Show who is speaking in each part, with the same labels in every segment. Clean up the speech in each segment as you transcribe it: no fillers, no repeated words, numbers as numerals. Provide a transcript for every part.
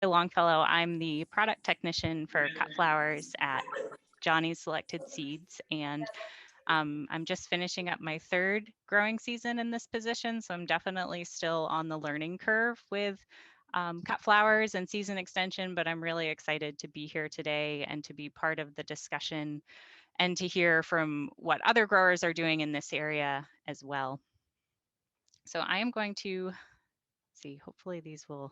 Speaker 1: Longfellow. I'm the product technician for cut flowers at Johnny's Selected Seeds, and I'm just finishing up my third growing season in this position, so I'm definitely still on the learning curve with cut flowers and season extension, but I'm really excited to be here today and to be part of the discussion and to hear from what other growers are doing in this area as well. So I am going to see, hopefully these will.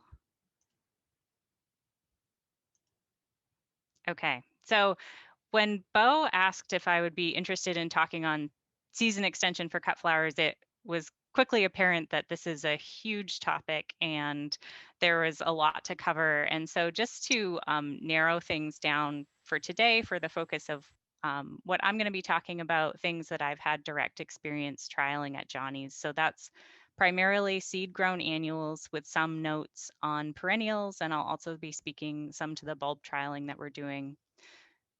Speaker 1: Okay, so when Bo asked if I would be interested in talking on season extension for cut flowers, it was quickly apparent that this is a huge topic and there was a lot to cover. And so just to narrow things down for today, for the focus of what I'm going to be talking about, things that I've had direct experience trialing at Johnny's. So that's primarily seed grown annuals with some notes on perennials, and I'll also be speaking some to the bulb trialing that we're doing.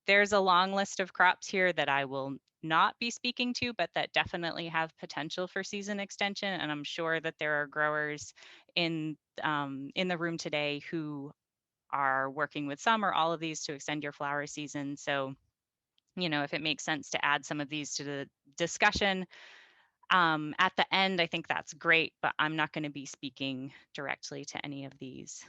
Speaker 1: There's a long list of crops here that I will not be speaking to, but that definitely have potential for season extension. And I'm sure that there are growers in the room today who are working with some or all of these to extend your flower season. So, you know, if it makes sense to add some of these to the discussion at the end, I think that's great, but I'm not going to be speaking directly to any of these.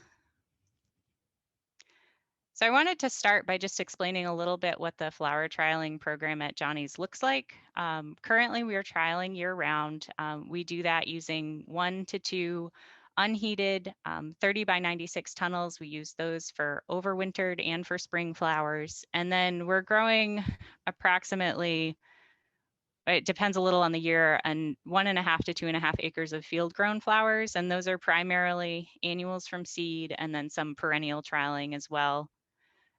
Speaker 1: So I wanted to start by just explaining a little bit what the flower trialing program at Johnny's looks like. Currently, we are trialing year round. We do that using 1 to 2 unheated 30 by 96 tunnels. We use those for overwintered and for spring flowers. And then we're growing approximately, it depends a little on the year, and 1.5 to 2.5 acres of field grown flowers. And those are primarily annuals from seed and then some perennial trialing as well.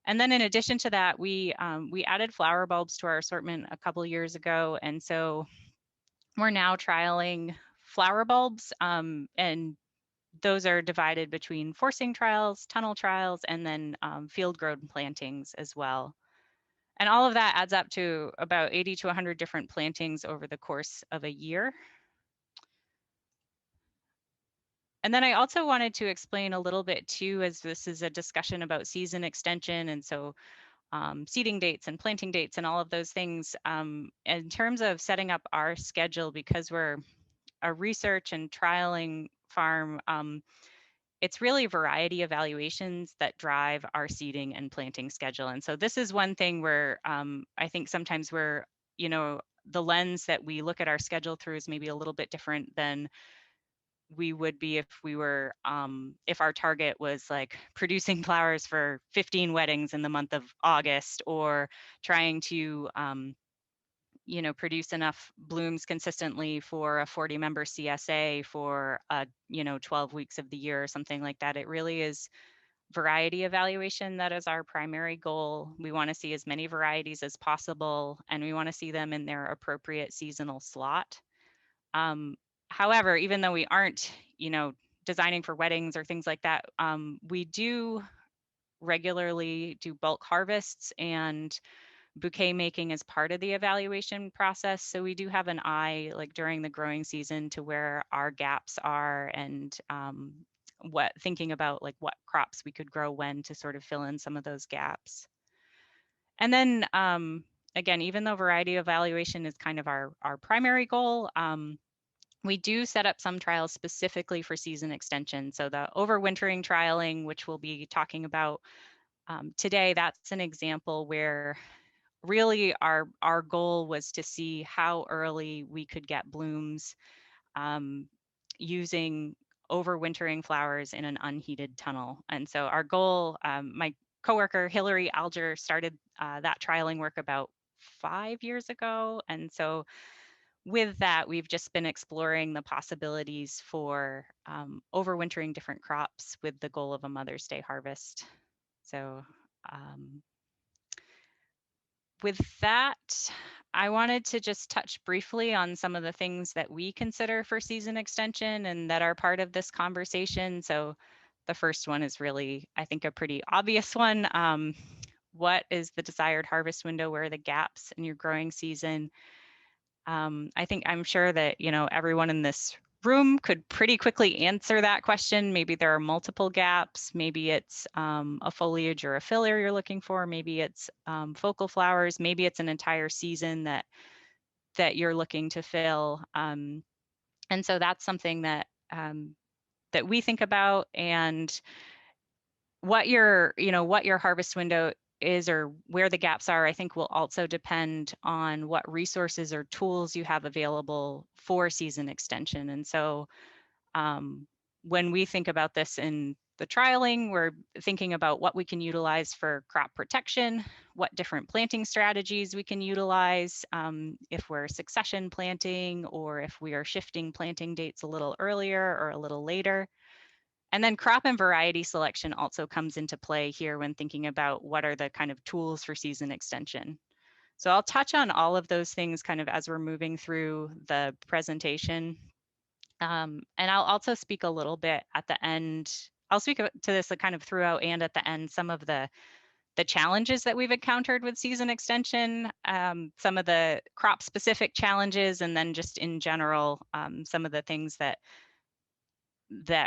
Speaker 1: And then in addition to that, we added flower bulbs to our assortment a couple years ago. And so we're now trialing flower bulbs, and those are divided between forcing trials, tunnel trials, and then field grown plantings as well. And all of that adds up to about 80 to 100 different plantings over the course of a year. And then I also wanted to explain a little bit too, as this is a discussion about season extension, and so seeding dates and planting dates and all of those things. In terms of setting up our schedule, because we're a research and trialing farm, it's really variety evaluations that drive our seeding and planting schedule. And so this is one thing where I think sometimes we're, you know, the lens that we look at our schedule through is maybe a little bit different than we would be if we were if our target was like producing flowers for 15 weddings in the month of August, or trying to you know, produce enough blooms consistently for a 40-member CSA for 12 weeks of the year or something like that. It really is variety evaluation that is our primary goal. We want to see as many varieties as possible, and we want to see them in their appropriate seasonal slot. However, even though we aren't, you know, designing for weddings or things like that, we do regularly do bulk harvests and bouquet making as part of the evaluation process. So we do have an eye, like during the growing season, to where our gaps are, and thinking about like what crops we could grow when to sort of fill in some of those gaps. And then again, even though variety evaluation is kind of our primary goal, we do set up some trials specifically for season extension. So the overwintering trialing, which we'll be talking about today, that's an example where really our goal was to see how early we could get blooms using overwintering flowers in an unheated tunnel. And so our goal, my coworker Hillary Alger started that trialing work about 5 years ago. And so with that, we've just been exploring the possibilities for overwintering different crops with the goal of a Mother's Day harvest. So with that, I wanted to just touch briefly on some of the things that we consider for season extension and that are part of this conversation. So the first one is really, I think, a pretty obvious one. What is the desired harvest window? Where are the gaps in your growing season? I'm sure that, you know, everyone in this room could pretty quickly answer that question. Maybe there are multiple gaps. Maybe it's a foliage or a filler you're looking for. Maybe it's focal flowers. Maybe it's an entire season that you're looking to fill. And so that's something that that we think about, and what your harvest window is or where the gaps are, I think will also depend on what resources or tools you have available for season extension. And so when we think about this in the trialing, we're thinking about what we can utilize for crop protection, what different planting strategies we can utilize if we're succession planting, or if we are shifting planting dates a little earlier or a little later. And then crop and variety selection also comes into play here when thinking about what are the kind of tools for season extension. So I'll touch on all of those things kind of as we're moving through the presentation. And I'll also speak a little bit at the end. I'll speak to this kind of throughout and at the end, some of the challenges that we've encountered with season extension, some of the crop specific challenges, and then just in general, some of the things that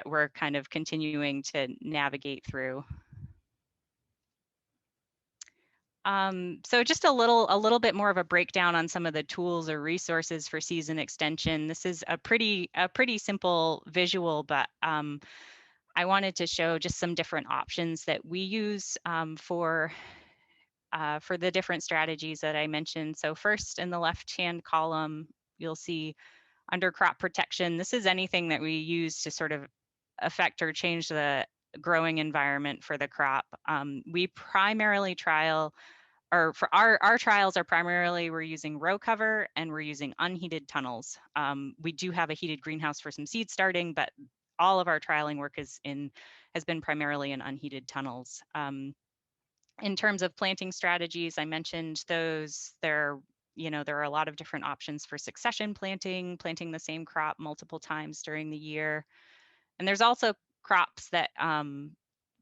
Speaker 1: we're kind of continuing to navigate through. So just a little bit more of a breakdown on some of the tools or resources for season extension. This is a pretty simple visual, but I wanted to show just some different options that we use for the different strategies that I mentioned. So first, in the left-hand column, you'll see under crop protection, this is anything that we use to sort of affect or change the growing environment for the crop. We primarily trial, or for our trials are primarily, we're using row cover and we're using unheated tunnels. We do have a heated greenhouse for some seed starting, but all of our trialing work has been primarily in unheated tunnels. In terms of planting strategies, I mentioned those. There are a lot of different options for succession planting the same crop multiple times during the year. And there's also crops that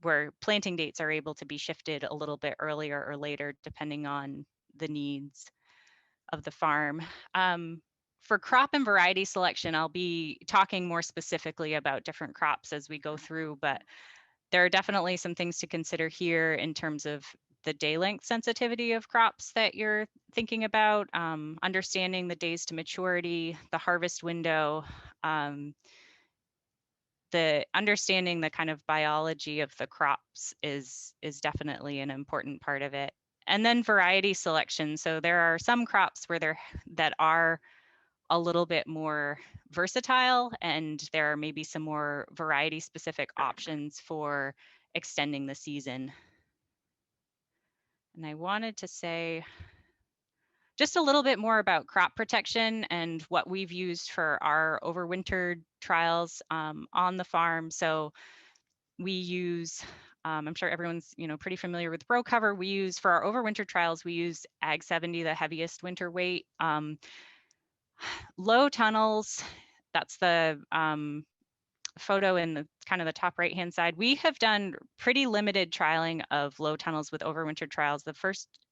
Speaker 1: where planting dates are able to be shifted a little bit earlier or later, depending on the needs of the farm. For crop and variety selection, I'll be talking more specifically about different crops as we go through, but there are definitely some things to consider here in terms of the day length sensitivity of crops that you're thinking about, understanding the days to maturity, the harvest window, the understanding the kind of biology of the crops is definitely an important part of it. And then variety selection. So there are some crops that are a little bit more versatile, and there are maybe some more variety specific options for extending the season. And I wanted to say just a little bit more about crop protection and what we've used for our overwintered trials on the farm. So we use, I'm sure everyone's pretty familiar with row cover. We use for our overwinter trials, we use Ag 70, the heaviest winter weight. Low tunnels, that's the photo in the kind of the top right hand side. We have done pretty limited trialing of low tunnels with overwinter trials.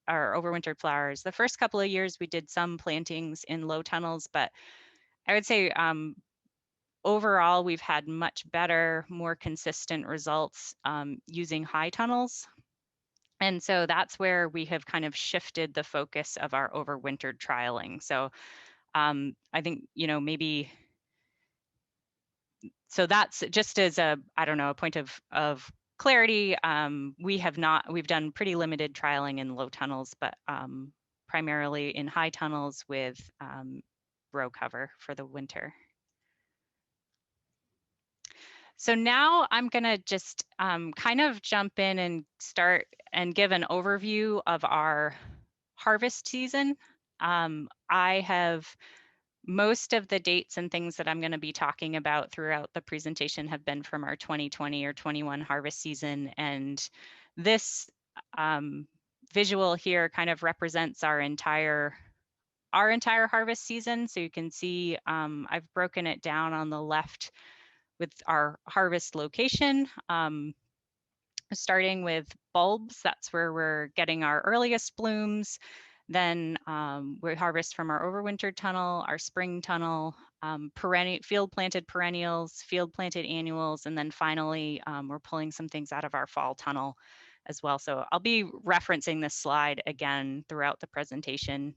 Speaker 1: Our overwintered flowers. The first couple of years we did some plantings in low tunnels, but I would say overall we've had much better, more consistent results using high tunnels. And so that's where we have kind of shifted the focus of our overwintered trialing. So I think, maybe, so that's just as a point of clarity. We've done pretty limited trialing in low tunnels, but primarily in high tunnels with row cover for the winter. So now I'm going to just kind of jump in and start and give an overview of our harvest season. I have most of the dates and things that I'm going to be talking about throughout the presentation have been from our 2020 or 21 harvest season. And this visual here kind of represents our entire harvest season. So you can see I've broken it down on the left with our harvest location. Starting with bulbs, that's where we're getting our earliest blooms. Then we harvest from our overwintered tunnel, our spring tunnel, field planted perennials, field planted annuals, and then finally we're pulling some things out of our fall tunnel as well. So I'll be referencing this slide again throughout the presentation.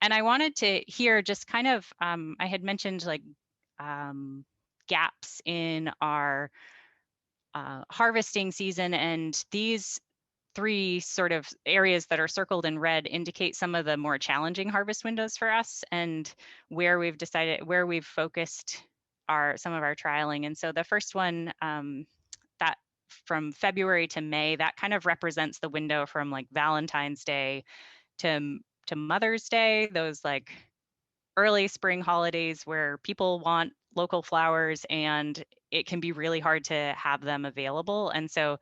Speaker 1: And I wanted to hear just kind of, I had mentioned like gaps in our harvesting season, and these three sort of areas that are circled in red indicate some of the more challenging harvest windows for us and where we've focused some of our trialing. And so the first one, that from February to May, that kind of represents the window from like Valentine's Day to Mother's Day, those like early spring holidays where people want local flowers and it can be really hard to have them available. And so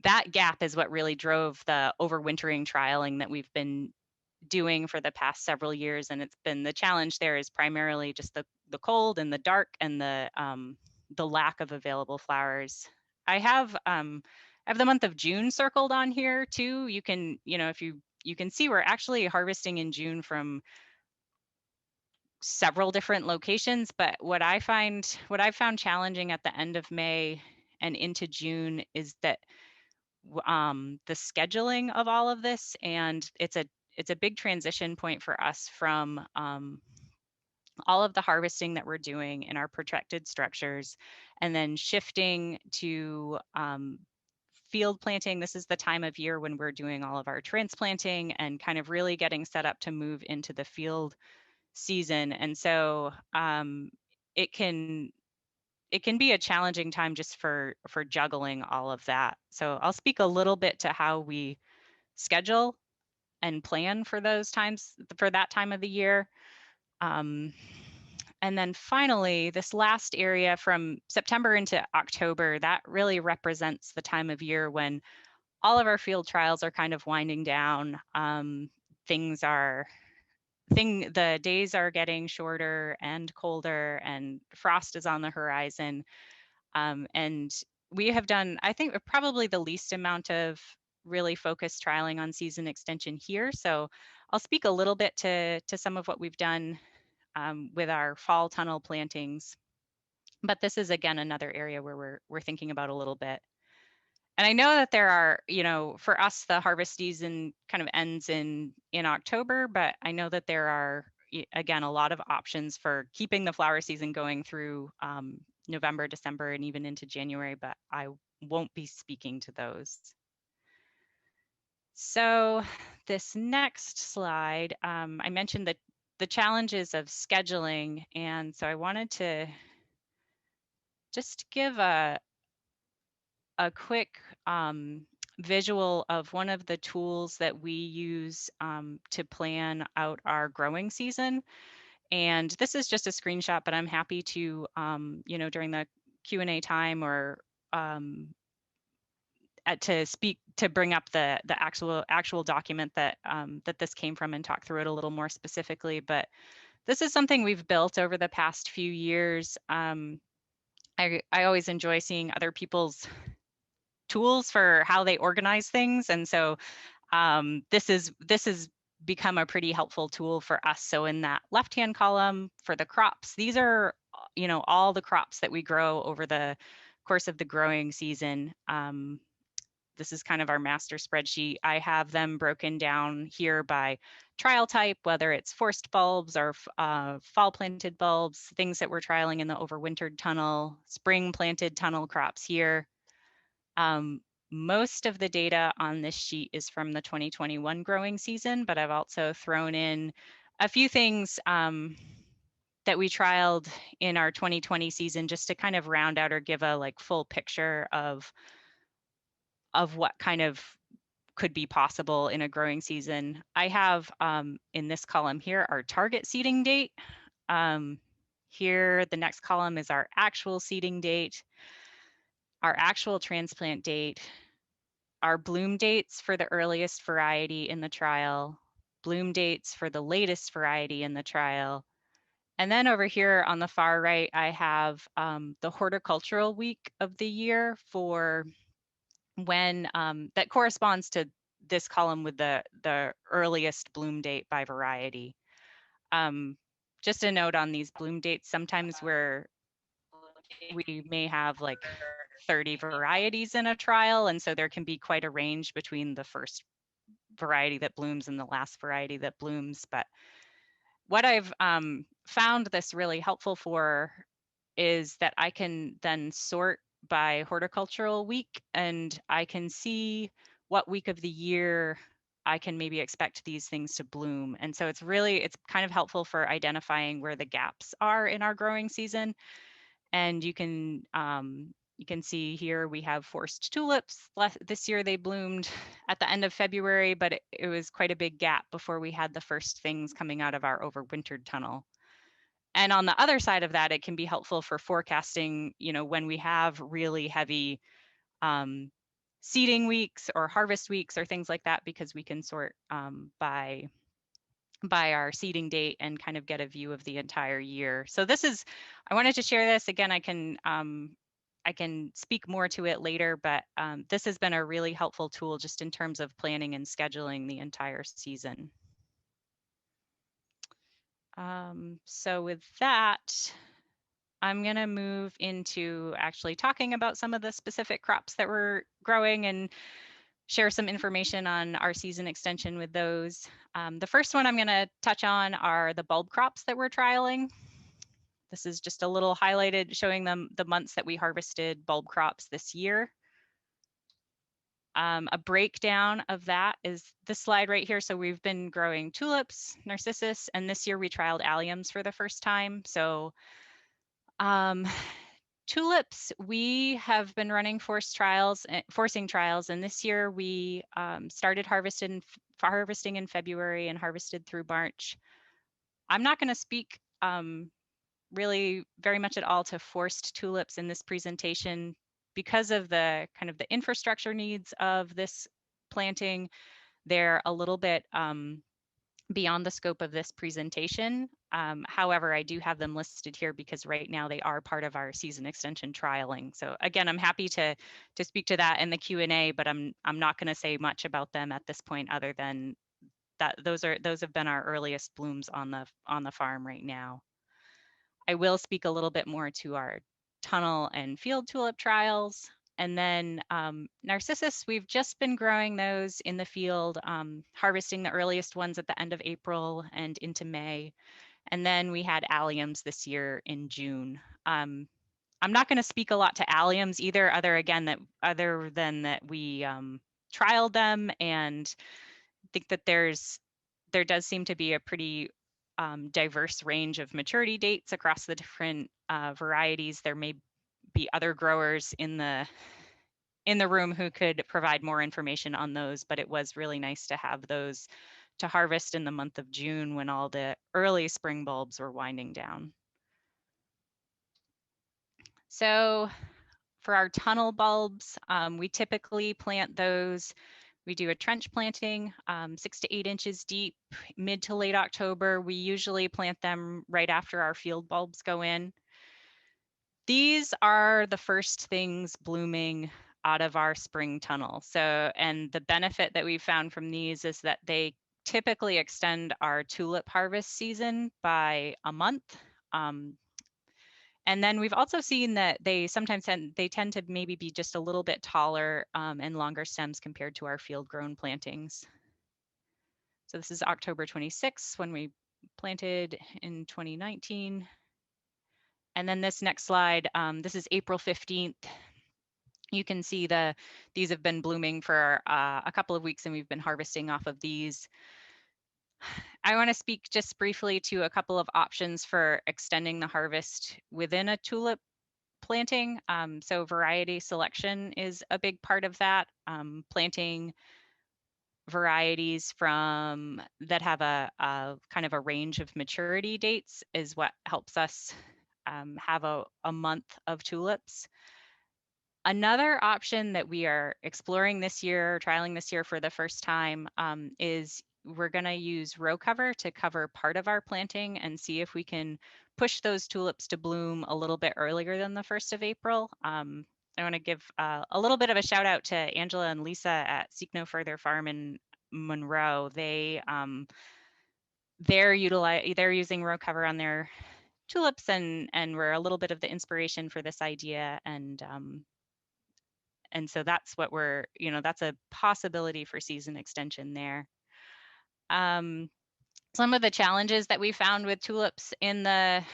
Speaker 1: that gap is what really drove the overwintering trialing that we've been doing for the past several years. And it's been, the challenge there is primarily just the cold and the dark and the lack of available flowers. I have the month of June circled on here too. You can, if you can see we're actually harvesting in June from several different locations, but what I've found challenging at the end of May and into June is that the scheduling of all of this, and it's a big transition point for us from all of the harvesting that we're doing in our protected structures, and then shifting to field planting. This is the time of year when we're doing all of our transplanting and kind of really getting set up to move into the field season. And so it can be a challenging time just for juggling all of that. So I'll speak a little bit to how we schedule and plan for those times, for that time of the year. And then finally, this last area from September into October, that really represents the time of year when all of our field trials are kind of winding down. The days are getting shorter and colder, and frost is on the horizon. And we have done, I think, probably the least amount of really focused trialing on season extension here. So I'll speak a little bit to some of what we've done with our fall tunnel plantings. But this is, again, another area where we're thinking about a little bit. And I know that there are, for us, the harvest season kind of ends in October, but I know that there are, again, a lot of options for keeping the flower season going through November, December, and even into January, but I won't be speaking to those. So this next slide, I mentioned that the challenges of scheduling, and so I wanted to just give a quick visual of one of the tools that we use to plan out our growing season. And this is just a screenshot, but I'm happy to, during the Q&A time or to bring up the actual document that that this came from and talk through it a little more specifically. But this is something we've built over the past few years. I always enjoy seeing other people's tools for how they organize things. And so this has become a pretty helpful tool for us. So in that left-hand column for the crops, these are, all the crops that we grow over the course of the growing season. This is kind of our master spreadsheet. I have them broken down here by trial type, whether it's forced bulbs or fall planted bulbs, things that we're trialing in the overwintered tunnel, spring planted tunnel crops here. Most of the data on this sheet is from the 2021 growing season, but I've also thrown in a few things that we trialed in our 2020 season just to kind of round out or give a full picture of what kind of could be possible in a growing season. I have in this column here our target seeding date. Here, the next column is our actual seeding date, our actual transplant date, our bloom dates for the earliest variety in the trial, bloom dates for the latest variety in the trial. And then over here on the far right, I have the horticultural week of the year for when that corresponds to this column with the earliest bloom date by variety. just a note on these bloom dates, sometimes we may have like 30 varieties in a trial, and so there can be quite a range between the first variety that blooms and the last variety that blooms. But what I've found this really helpful for is that I can then sort by horticultural week, and I can see what week of the year I can maybe expect these things to bloom. And so it's kind of helpful for identifying where the gaps are in our growing season. And you can see here we have forced tulips. This year they bloomed at the end of February, but it was quite a big gap before we had the first things coming out of our overwintered tunnel. And on the other side of that, it can be helpful for forecasting, when we have really heavy um, seeding weeks or harvest weeks or things like that, because we can sort by our seeding date and kind of get a view of the entire year. So I wanted to share this again. I can speak more to it later, but this has been a really helpful tool just in terms of planning and scheduling the entire season. So with that, I'm going to move into actually talking about some of the specific crops that we're growing and share some information on our season extension with those. The first one I'm going to touch on are the bulb crops that we're trialing. This is just a little highlighted showing them the months that we harvested bulb crops this year. A breakdown of that is this slide right here. So we've been growing tulips, narcissus, and this year we trialed alliums for the first time. So tulips, we have been running forcing trials, and this year we started harvesting in February and harvested through March. I'm not going to speak really very much at all to forced tulips in this presentation because of the kind of the infrastructure needs of this planting. They're a little bit beyond the scope of this presentation. However, I do have them listed here because right now they are part of our season extension trialing. So again, I'm happy to speak to that in the Q&A, but I'm not going to say much about them at this point other than that those have been our earliest blooms on the farm right now. I will speak a little bit more to our tunnel and field tulip trials. And then narcissus, we've just been growing those in the field, harvesting the earliest ones at the end of April and into May. And then we had alliums this year in June. I'm not going to speak a lot to alliums either, other than that we trialed them and think that there does seem to be a pretty diverse range of maturity dates across the different varieties. There may be other growers in the room who could provide more information on those, but it was really nice to have those to harvest in the month of June when all the early spring bulbs were winding down. So for our tunnel bulbs, we typically plant those. We do a trench planting, 6 to 8 inches deep, mid to late October. We usually plant them right after our field bulbs go in. These are the first things blooming out of our spring tunnel. So, and the benefit that we found from these is that they typically extend our tulip harvest season by a month. And then we've also seen that they sometimes tend to maybe be just a little bit taller and longer stems compared to our field grown plantings. So this is October 26th when we planted in 2019. And then this next slide, this is April 15th. You can see these have been blooming for a couple of weeks and we've been harvesting off of these. I want to speak just briefly to a couple of options for extending the harvest within a tulip planting. So variety selection is a big part of that. Planting varieties that have a kind of a range of maturity dates is what helps us have a month of tulips. Another option that we are exploring this year, trialing this year for the first time, is we're going to use row cover to cover part of our planting and see if we can push those tulips to bloom a little bit earlier than the 1st of April. I want to give a little bit of a shout out to Angela and Lisa at Seek No Further Farm in Monroe. they're using row cover on their tulips, and we're a little bit of the inspiration for this idea. And so that's what we're, that's a possibility for season extension there. Some of the challenges that we found with tulips in the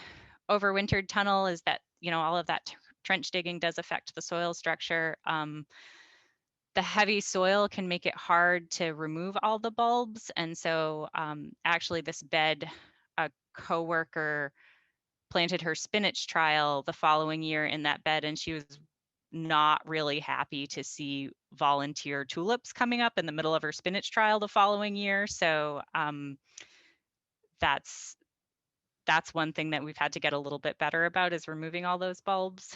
Speaker 1: overwintered tunnel is that, all of that trench digging does affect the soil structure. The heavy soil can make it hard to remove all the bulbs. And so actually this bed, a coworker planted her spinach trial the following year in that bed, and she was not really happy to see volunteer tulips coming up in the middle of her spinach trial the following year. So that's one thing that we've had to get a little bit better about, is removing all those bulbs.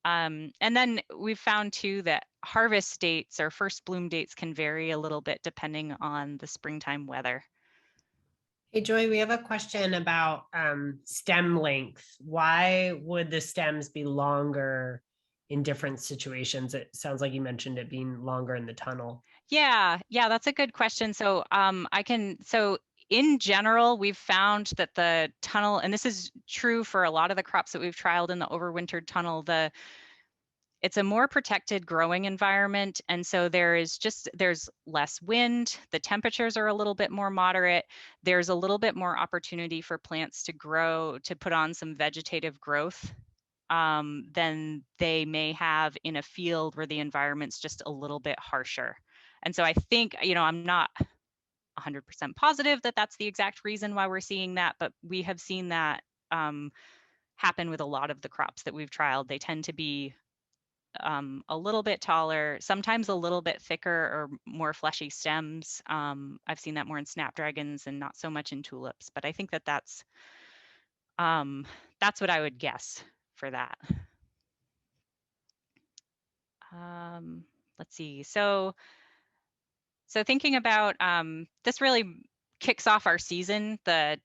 Speaker 1: And then we've found too that harvest dates or first bloom dates can vary a little bit depending on the springtime weather.
Speaker 2: Hey, Joy, we have a question about stem length. Why would the stems be longer in different situations? It sounds like you mentioned it being longer in the tunnel.
Speaker 1: Yeah, that's a good question. So in general, we've found that the tunnel, and this is true for a lot of the crops that we've trialed in the overwintered tunnel, it's a more protected growing environment. And so there's less wind, the temperatures are a little bit more moderate, there's a little bit more opportunity for plants to grow, to put on some vegetative growth than they may have in a field where the environment's just a little bit harsher. And so I think, I'm not 100% positive that that's the exact reason why we're seeing that, but we have seen that happen with a lot of the crops that we've trialed. They tend to be a little bit taller, sometimes a little bit thicker or more fleshy stems. I've seen that more in Snapdragons and not so much in tulips, but I think that that's what I would guess for that. Let's see. So thinking about this really kicks off our season, the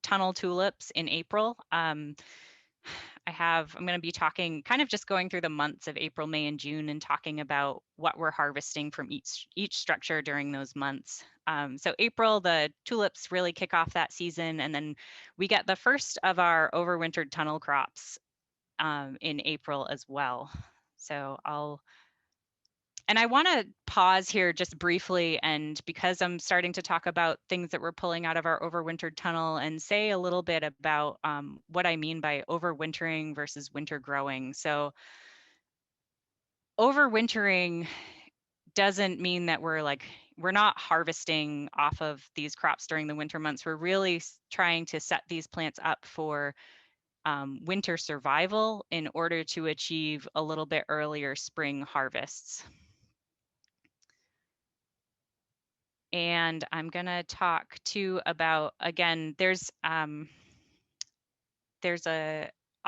Speaker 1: tunnel tulips in April. I'm going to be talking, kind of just going through the months of April, May, and June, and talking about what we're harvesting from each structure during those months. So April, the tulips really kick off that season, and then we get the first of our overwintered tunnel crops in April as well. So I want to pause here just briefly, and because I'm starting to talk about things that we're pulling out of our overwintered tunnel, and say a little bit about what I mean by overwintering versus winter growing. So overwintering doesn't mean that we're not harvesting off of these crops during the winter months. We're really trying to set these plants up for winter survival in order to achieve a little bit earlier spring harvests. And I'm going to talk too about, again, I'll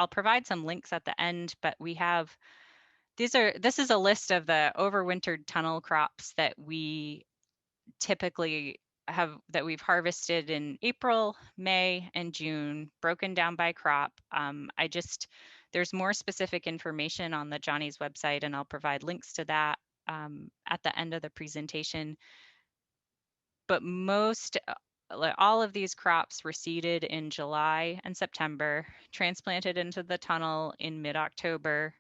Speaker 1: provide some links at the end, but this is a list of the overwintered tunnel crops that we typically that we've harvested in April, May, and June, broken down by crop. There's more specific information on the Johnny's website, and I'll provide links to that at the end of the presentation. But all of these crops were seeded in July and September, transplanted into the tunnel in mid-October,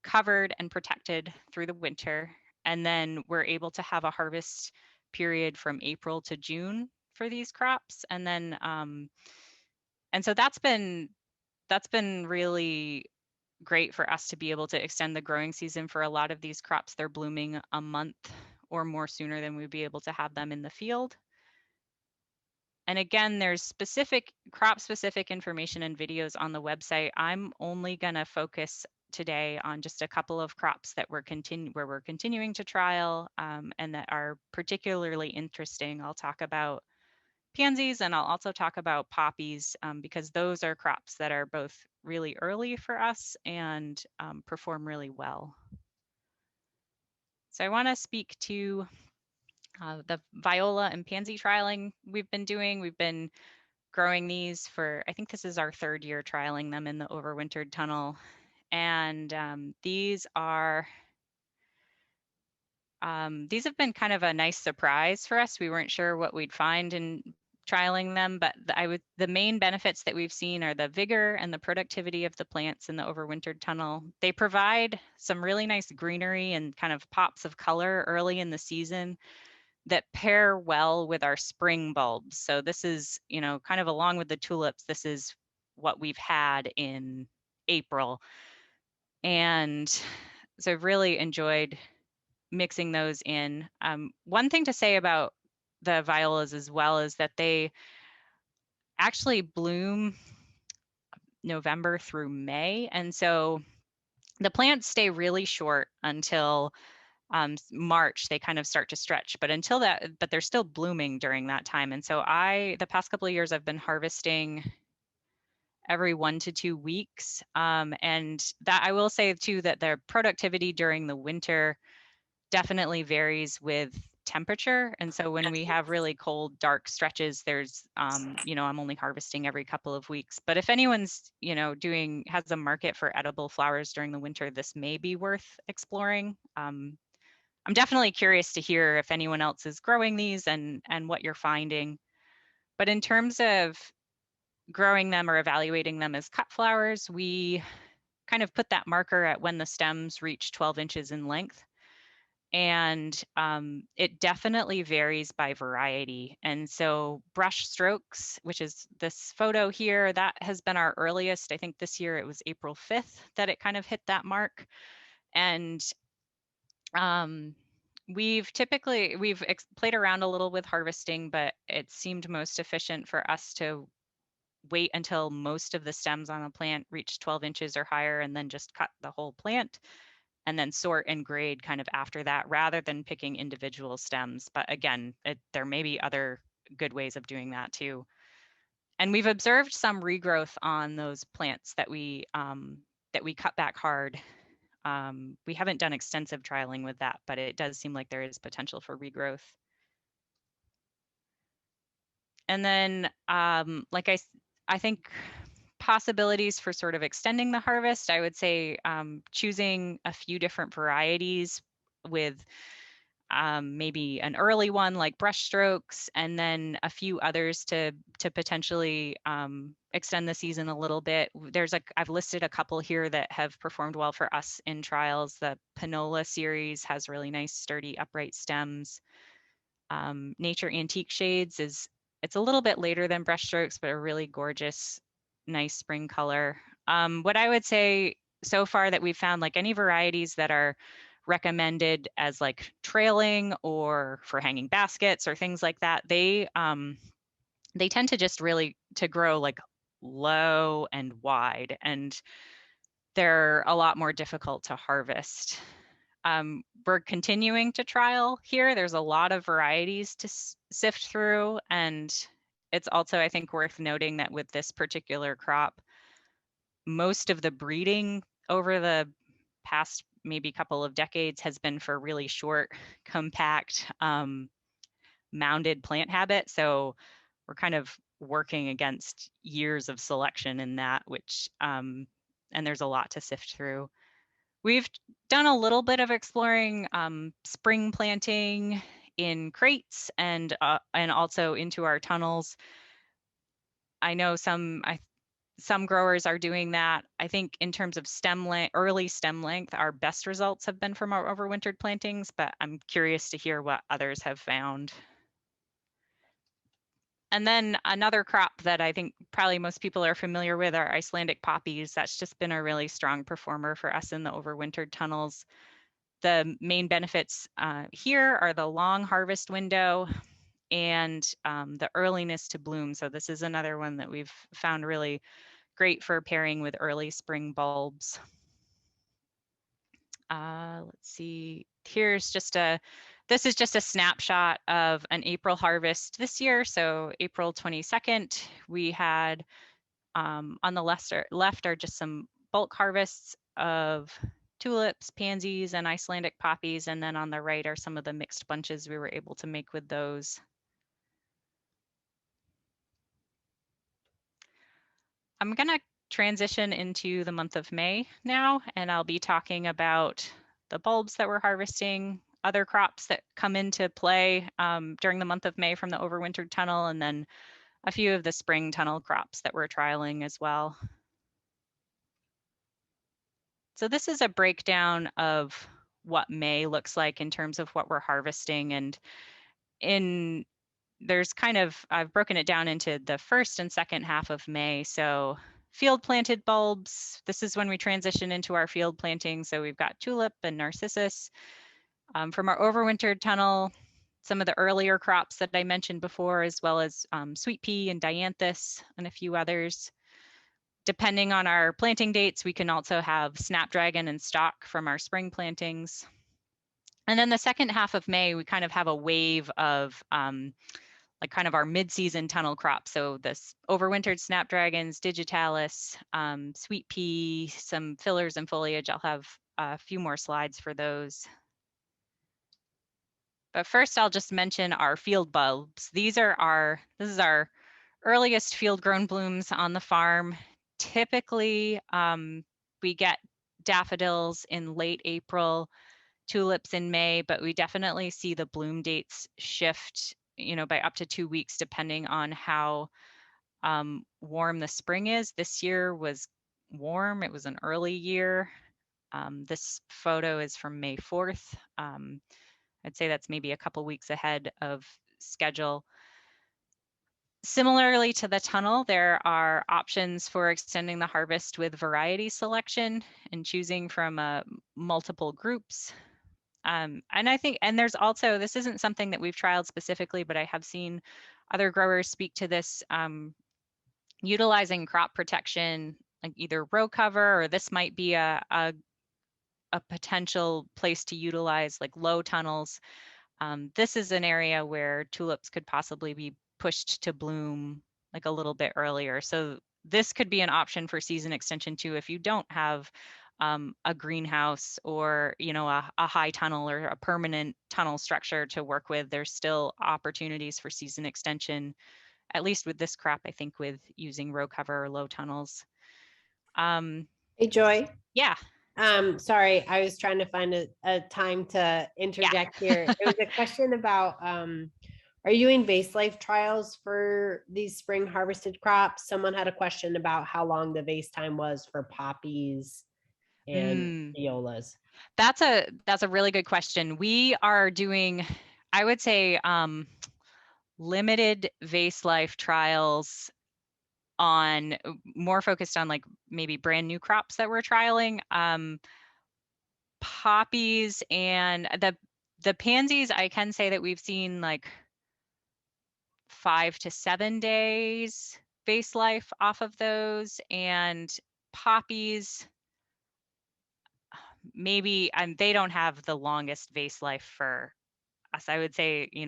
Speaker 1: covered and protected through the winter, and then we're able to have a harvest period from April to June for these crops. And then and so that's been really great for us to be able to extend the growing season for a lot of these crops. They're blooming a month or more sooner than we'd be able to have them in the field. And again, there's crop-specific information and videos on the website. I'm only going to focus today on just a couple of crops that where we're continuing to trial and that are particularly interesting. I'll talk about pansies, and I'll also talk about poppies because those are crops that are both really early for us and perform really well. So I want to speak to the Viola and Pansy trialing we've been doing. We've been growing these for, I think this is our third year trialing them in the overwintered tunnel. And these have been kind of a nice surprise for us. We weren't sure what we'd find in trialing them, but the main benefits that we've seen are the vigor and the productivity of the plants in the overwintered tunnel. They provide some really nice greenery and kind of pops of color early in the season that pair well with our spring bulbs. So this is, you know, kind of along with the tulips, this is what we've had in April. And so I've really enjoyed mixing those in. One thing to say about the violas as well is that they actually bloom November through May. And so the plants stay really short until March. They kind of start to stretch, but until that, but they're still blooming during that time. And so the past couple of years, I've been harvesting every 1 to 2 weeks. And that I will say too, that their productivity during the winter definitely varies with temperature. And so when we have really cold, dark stretches, there's, you know, I'm only harvesting every couple of weeks. But if anyone's, you know, has a market for edible flowers during the winter, this may be worth exploring. I'm definitely curious to hear if anyone else is growing these and what you're finding. But in terms of growing them or evaluating them as cut flowers, we kind of put that marker at when the stems reach 12 inches in length. And it definitely varies by variety. And so brush strokes, which is this photo here, that has been our earliest. I think this year it was April 5th that it kind of hit that mark. And we've played around a little with harvesting, but it seemed most efficient for us to wait until most of the stems on a plant reach 12 inches or higher and then just cut the whole plant and then sort and grade kind of after that rather than picking individual stems. But again, there may be other good ways of doing that too. And we've observed some regrowth on those plants that we cut back hard. We haven't done extensive trialing with that, but it does seem like there is potential for regrowth. And then, I think possibilities for sort of extending the harvest, I would say choosing a few different varieties with maybe an early one like brushstrokes, and then a few others to potentially extend the season a little bit. I've listed a couple here that have performed well for us in trials. The Panola series has really nice, sturdy, upright stems. Nature Antique Shades it's a little bit later than brushstrokes, but a really gorgeous, nice spring color. What I would say so far that we've found, like any varieties that are recommended as like trailing or for hanging baskets or things like that, they tend to just really to grow like low and wide, and they're a lot more difficult to harvest. We're continuing to trial here. There's a lot of varieties to sift through, and it's also, I think, worth noting that with this particular crop, most of the breeding over the past maybe couple of decades has been for really short, compact, mounded plant habit. So we're kind of working against years of selection in that, which, and there's a lot to sift through. We've done a little bit of exploring spring planting in crates and also into our tunnels. I know some growers are doing that. I think in terms of early stem length, our best results have been from our overwintered plantings, but I'm curious to hear what others have found. And then another crop that I think probably most people are familiar with are Icelandic poppies. That's just been a really strong performer for us in the overwintered tunnels. The main benefits here are the long harvest window and the earliness to bloom. So this is another one that we've found really great for pairing with early spring bulbs. Let's see, this is just a snapshot of an April harvest this year. So April 22nd, we had on the left are just some bulk harvests of tulips, pansies, and Icelandic poppies. And then on the right are some of the mixed bunches we were able to make with those. I'm gonna transition into the month of May now, and I'll be talking about the bulbs that we're harvesting. other crops that come into play during the month of May from the overwintered tunnel, and then a few of the spring tunnel crops that we're trialing as well. So this is a breakdown of what May looks like in terms of what we're harvesting. And there's kind of, I've broken it down into the first and second half of May. So field planted bulbs, this is when we transition into our field planting. So we've got tulip and narcissus. From our overwintered tunnel, some of the earlier crops that I mentioned before, as well as sweet pea and dianthus and a few others. Depending on our planting dates, we can also have Snapdragon and stock from our spring plantings. And then the second half of May, we kind of have a wave of like kind of our mid-season tunnel crops. So this overwintered Snapdragons, Digitalis, sweet pea, some fillers and foliage. I'll have a few more slides for those. But first, I'll just mention our field bulbs. This is our earliest field grown blooms on the farm. Typically, we get daffodils in late April, tulips in May, but we definitely see the bloom dates shift, by up to 2 weeks, depending on how warm the spring is. This year was warm. It was an early year. This photo is from May 4th. I'd say that's maybe a couple weeks ahead of schedule. Similarly to the tunnel, there are options for extending the harvest with variety selection and choosing from multiple groups. And I think, and there's also, this isn't something that we've trialed specifically, but I have seen other growers speak to this, utilizing crop protection, like either row cover, or this might be a potential place to utilize like low tunnels. This is an area where tulips could possibly be pushed to bloom like a little bit earlier. So this could be an option for season extension too, if you don't have a greenhouse or a high tunnel or a permanent tunnel structure to work with. There's still opportunities for season extension, at least with this crop, I think, with using row cover or low tunnels.
Speaker 2: Hey, Joy.
Speaker 1: Yeah.
Speaker 2: Sorry, I was trying to find a time to interject here. It was a question about are you doing vase life trials for these spring harvested crops? Someone had a question about how long the vase time was for poppies and violas.
Speaker 1: That's a really good question. We are doing, I would say, limited vase life trials on more focused on like maybe brand new crops that we're trialing. Poppies and the pansies, I can say that we've seen like 5 to 7 days vase life off of those, and poppies maybe, and they don't have the longest vase life for us. I would say 3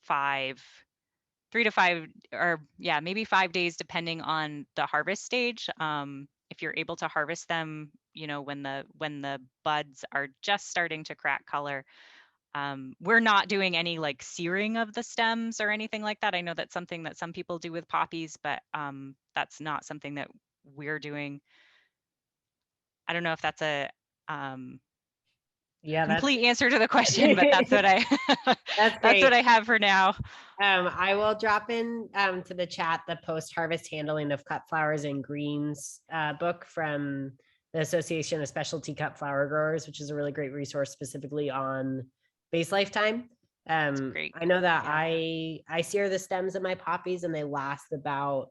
Speaker 1: to 5, or yeah, maybe 5 days, depending on the harvest stage. If you're able to harvest them, when the buds are just starting to crack color. We're not doing any like searing of the stems or anything like that. I know that's something that some people do with poppies, but that's not something that we're doing. I don't know if that's a complete answer to the question, but that's what I that's what I have for now.
Speaker 2: I will drop in to the chat the post-harvest handling of cut flowers and greens book from the Association of Specialty Cut Flower Growers, which is a really great resource specifically on vase lifetime. I know that I sear the stems of my poppies and they last about,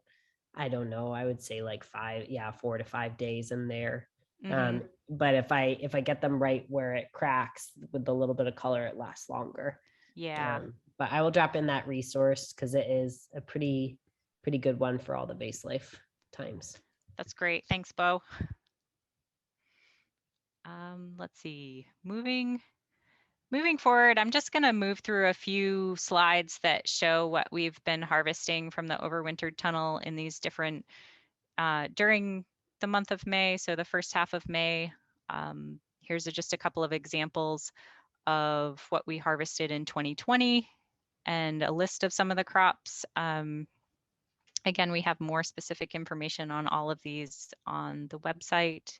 Speaker 2: I don't know, I would say like 4 to 5 days in there. But if I get them right where it cracks with a little bit of color, it lasts longer. But I will drop in that resource because it is a pretty good one for all the vase life times.
Speaker 1: That's great. Thanks, Bo. Let's see, moving forward, I'm just going to move through a few slides that show what we've been harvesting from the overwintered tunnel in these different during the month of May. So the first half of May, here's just a couple of examples of what we harvested in 2020 and a list of some of the crops. Again, we have more specific information on all of these on the website.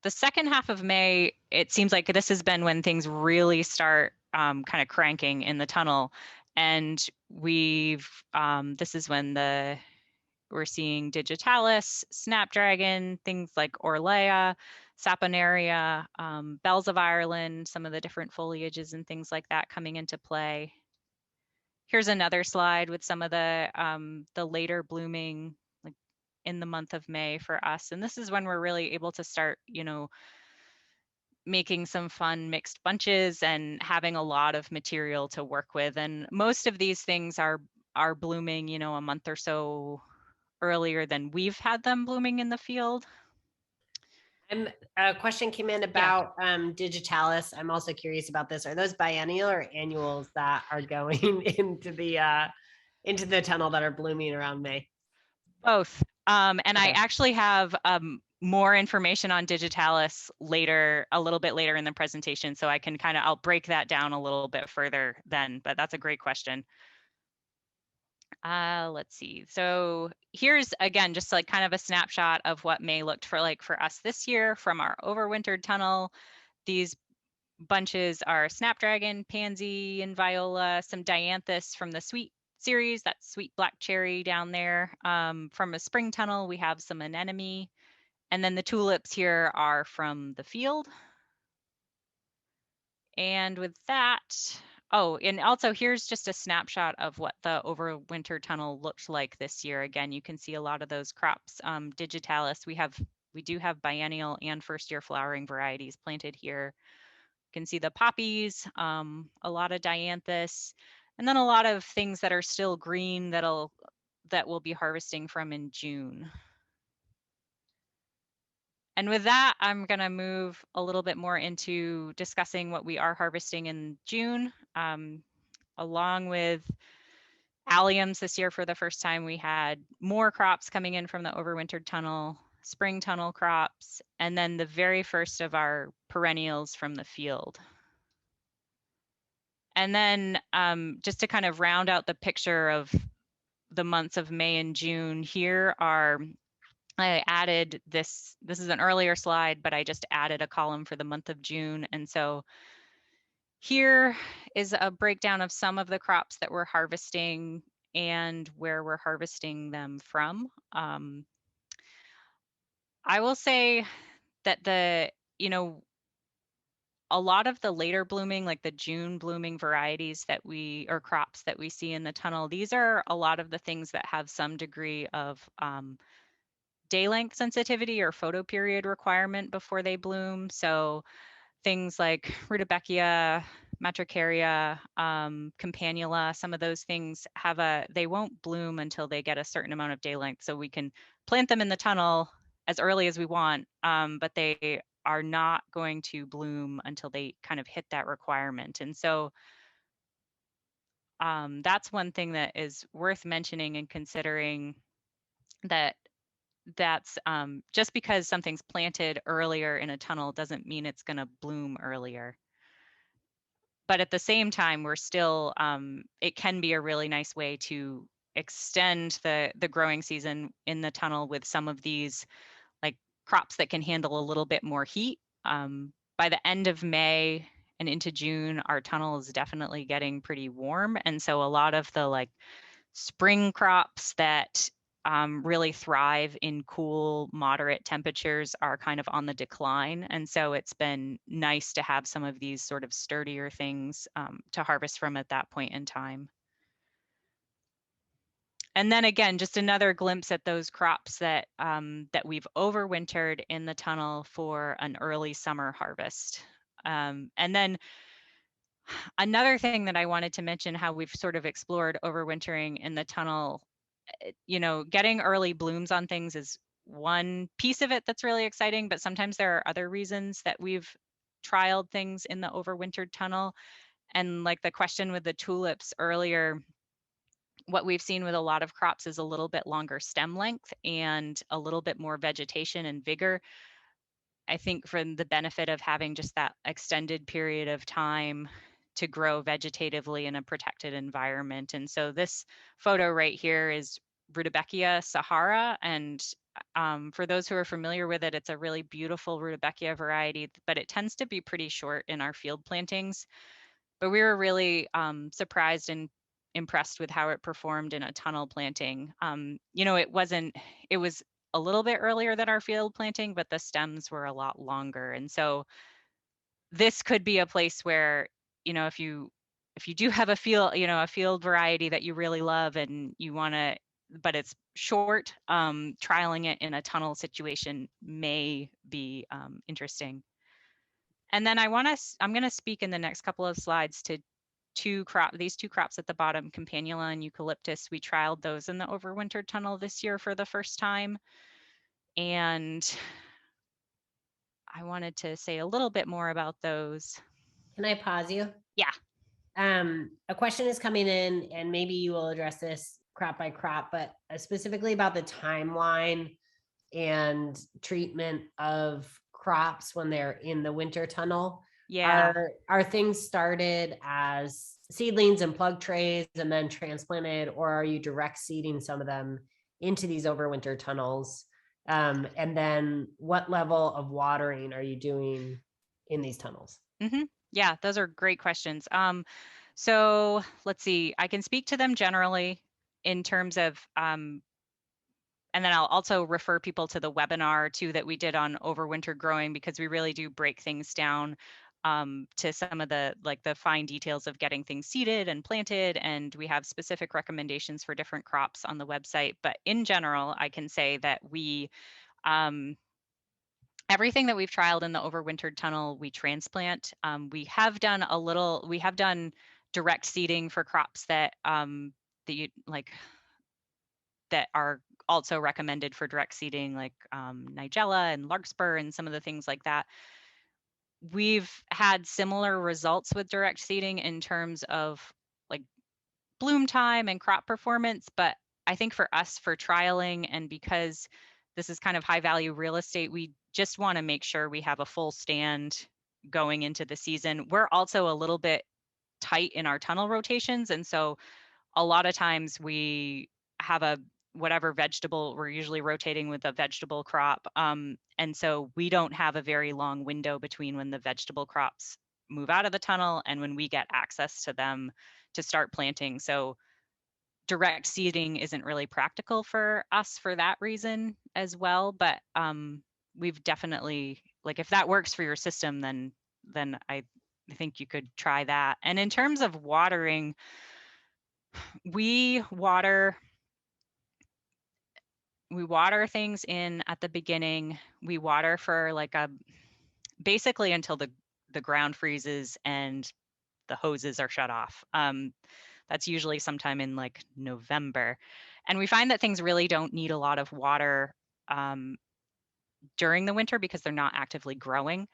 Speaker 1: the second half of May, it seems like this has been when things really start kind of cranking in the tunnel. And this is when we're seeing Digitalis, Snapdragon, things like Orlea, Saponaria, Bells of Ireland, some of the different foliages and things like that coming into play. Here's another slide with some of the later blooming, like in the month of May for us. And this is when we're really able to start, making some fun mixed bunches and having a lot of material to work with. And most of these things are blooming, a month or so earlier than we've had them blooming in the field.
Speaker 2: A question came in
Speaker 1: Yeah,
Speaker 2: about Digitalis. I'm also curious about this. Are those biennial or annuals that are going into the tunnel that are blooming around May?
Speaker 1: both. And I
Speaker 2: Okay.
Speaker 1: actually have more information on Digitalis later, a little bit later in the presentation, so I can I'll break that down a little bit further then, but that's a great question. Let's see. So here's again, just like kind of a snapshot of what May looked for us this year from our overwintered tunnel. These bunches are Snapdragon, Pansy, and Viola, some Dianthus from the Sweet series, that sweet black cherry down there. From a spring tunnel, we have some anemone. And then the tulips here are from the field. And with that, oh, and also here's just a snapshot of what the overwinter tunnel looked like this year. Again, you can see a lot of those crops. Digitalis, we do have biennial and first year flowering varieties planted here. You can see the poppies, a lot of dianthus, and then a lot of things that are still green that we'll be harvesting from in June. And with that, I'm going to move a little bit more into discussing what we are harvesting in June. Along with alliums this year, for the first time, we had more crops coming in from the overwintered tunnel, spring tunnel crops, and then the very first of our perennials from the field. And then just to kind of round out the picture of the months of May and June, I added this is an earlier slide, but I just added a column for the month of June. And so here is a breakdown of some of the crops that we're harvesting and where we're harvesting them from. I will say that a lot of the later blooming, like the June blooming varieties or crops that we see in the tunnel, these are a lot of the things that have some degree of day length sensitivity or photoperiod requirement before they bloom. So things like Rudbeckia, Matricaria, Campanula, some of those things they won't bloom until they get a certain amount of day length. So we can plant them in the tunnel as early as we want, but they are not going to bloom until they kind of hit that requirement. And so that's one thing that is worth mentioning and considering, that's just because something's planted earlier in a tunnel doesn't mean it's going to bloom earlier. But at the same time, we're still, it can be a really nice way to extend the growing season in the tunnel with some of these like crops that can handle a little bit more heat. By the end of May and into June, our tunnel is definitely getting pretty warm. And so a lot of the like spring crops that really thrive in cool, moderate temperatures are kind of on the decline. And so it's been nice to have some of these sort of sturdier things to harvest from at that point in time. And then again, just another glimpse at those crops that we've overwintered in the tunnel for an early summer harvest. And then another thing that I wanted to mention, how we've sort of explored overwintering in the tunnel, getting early blooms on things is one piece of it that's really exciting, but sometimes there are other reasons that we've trialed things in the overwintered tunnel. And like the question with the tulips earlier, what we've seen with a lot of crops is a little bit longer stem length and a little bit more vegetation and vigor. I think from the benefit of having just that extended period of time to grow vegetatively in a protected environment. And so this photo right here is Rudbeckia Sahara, and For those who are familiar with it, it's a really beautiful Rudbeckia variety, but it tends to be pretty short in our field plantings. But we were really surprised and impressed with how it performed in a tunnel planting. It was a little bit earlier than our field planting, but the stems were a lot longer. And so this could be a place where, if you do have a field variety that you really love and you want to, but it's short, trialing it in a tunnel situation may be interesting. And then I'm going to speak in the next couple of slides to these two crops at the bottom, Campanula and Eucalyptus. We trialed those in the overwinter tunnel this year for the first time. And I wanted to say a little bit more about those.
Speaker 2: Can I pause you?
Speaker 1: Yeah.
Speaker 2: A question is coming in, and maybe you will address this crop by crop, but specifically about the timeline and treatment of crops when they're in the winter tunnel.
Speaker 1: Yeah.
Speaker 2: Are things started as seedlings and plug trays and then transplanted, or are you direct seeding some of them into these overwinter tunnels? And then what level of watering are you doing in these tunnels?
Speaker 1: Mm-hmm. Yeah, those are great questions. So let's see, I can speak to them generally in terms of, and then I'll also refer people to the webinar too that we did on overwinter growing, because we really do break things down to some of the fine details of getting things seeded and planted, and we have specific recommendations for different crops on the website. But in general, I can say that everything that we've trialed in the overwintered tunnel, we transplant. We have done direct seeding for crops that that are also recommended for direct seeding, like Nigella and Larkspur and some of the things like that. We've had similar results with direct seeding in terms of like bloom time and crop performance, but I think for us, for trialing, and because this is kind of high value real estate, we just want to make sure we have a full stand going into the season. We're also a little bit tight in our tunnel rotations, and so a lot of times we have whatever vegetable, we're usually rotating with a vegetable crop, and so we don't have a very long window between when the vegetable crops move out of the tunnel and when we get access to them to start planting. So direct seeding isn't really practical for us for that reason as well. But we've definitely, like, if that works for your system, then I think you could try that. And in terms of watering, we water things in at the beginning. We water for basically until the ground freezes and the hoses are shut off. That's usually sometime in like November. And we find that things really don't need a lot of water during the winter because they're not actively growing.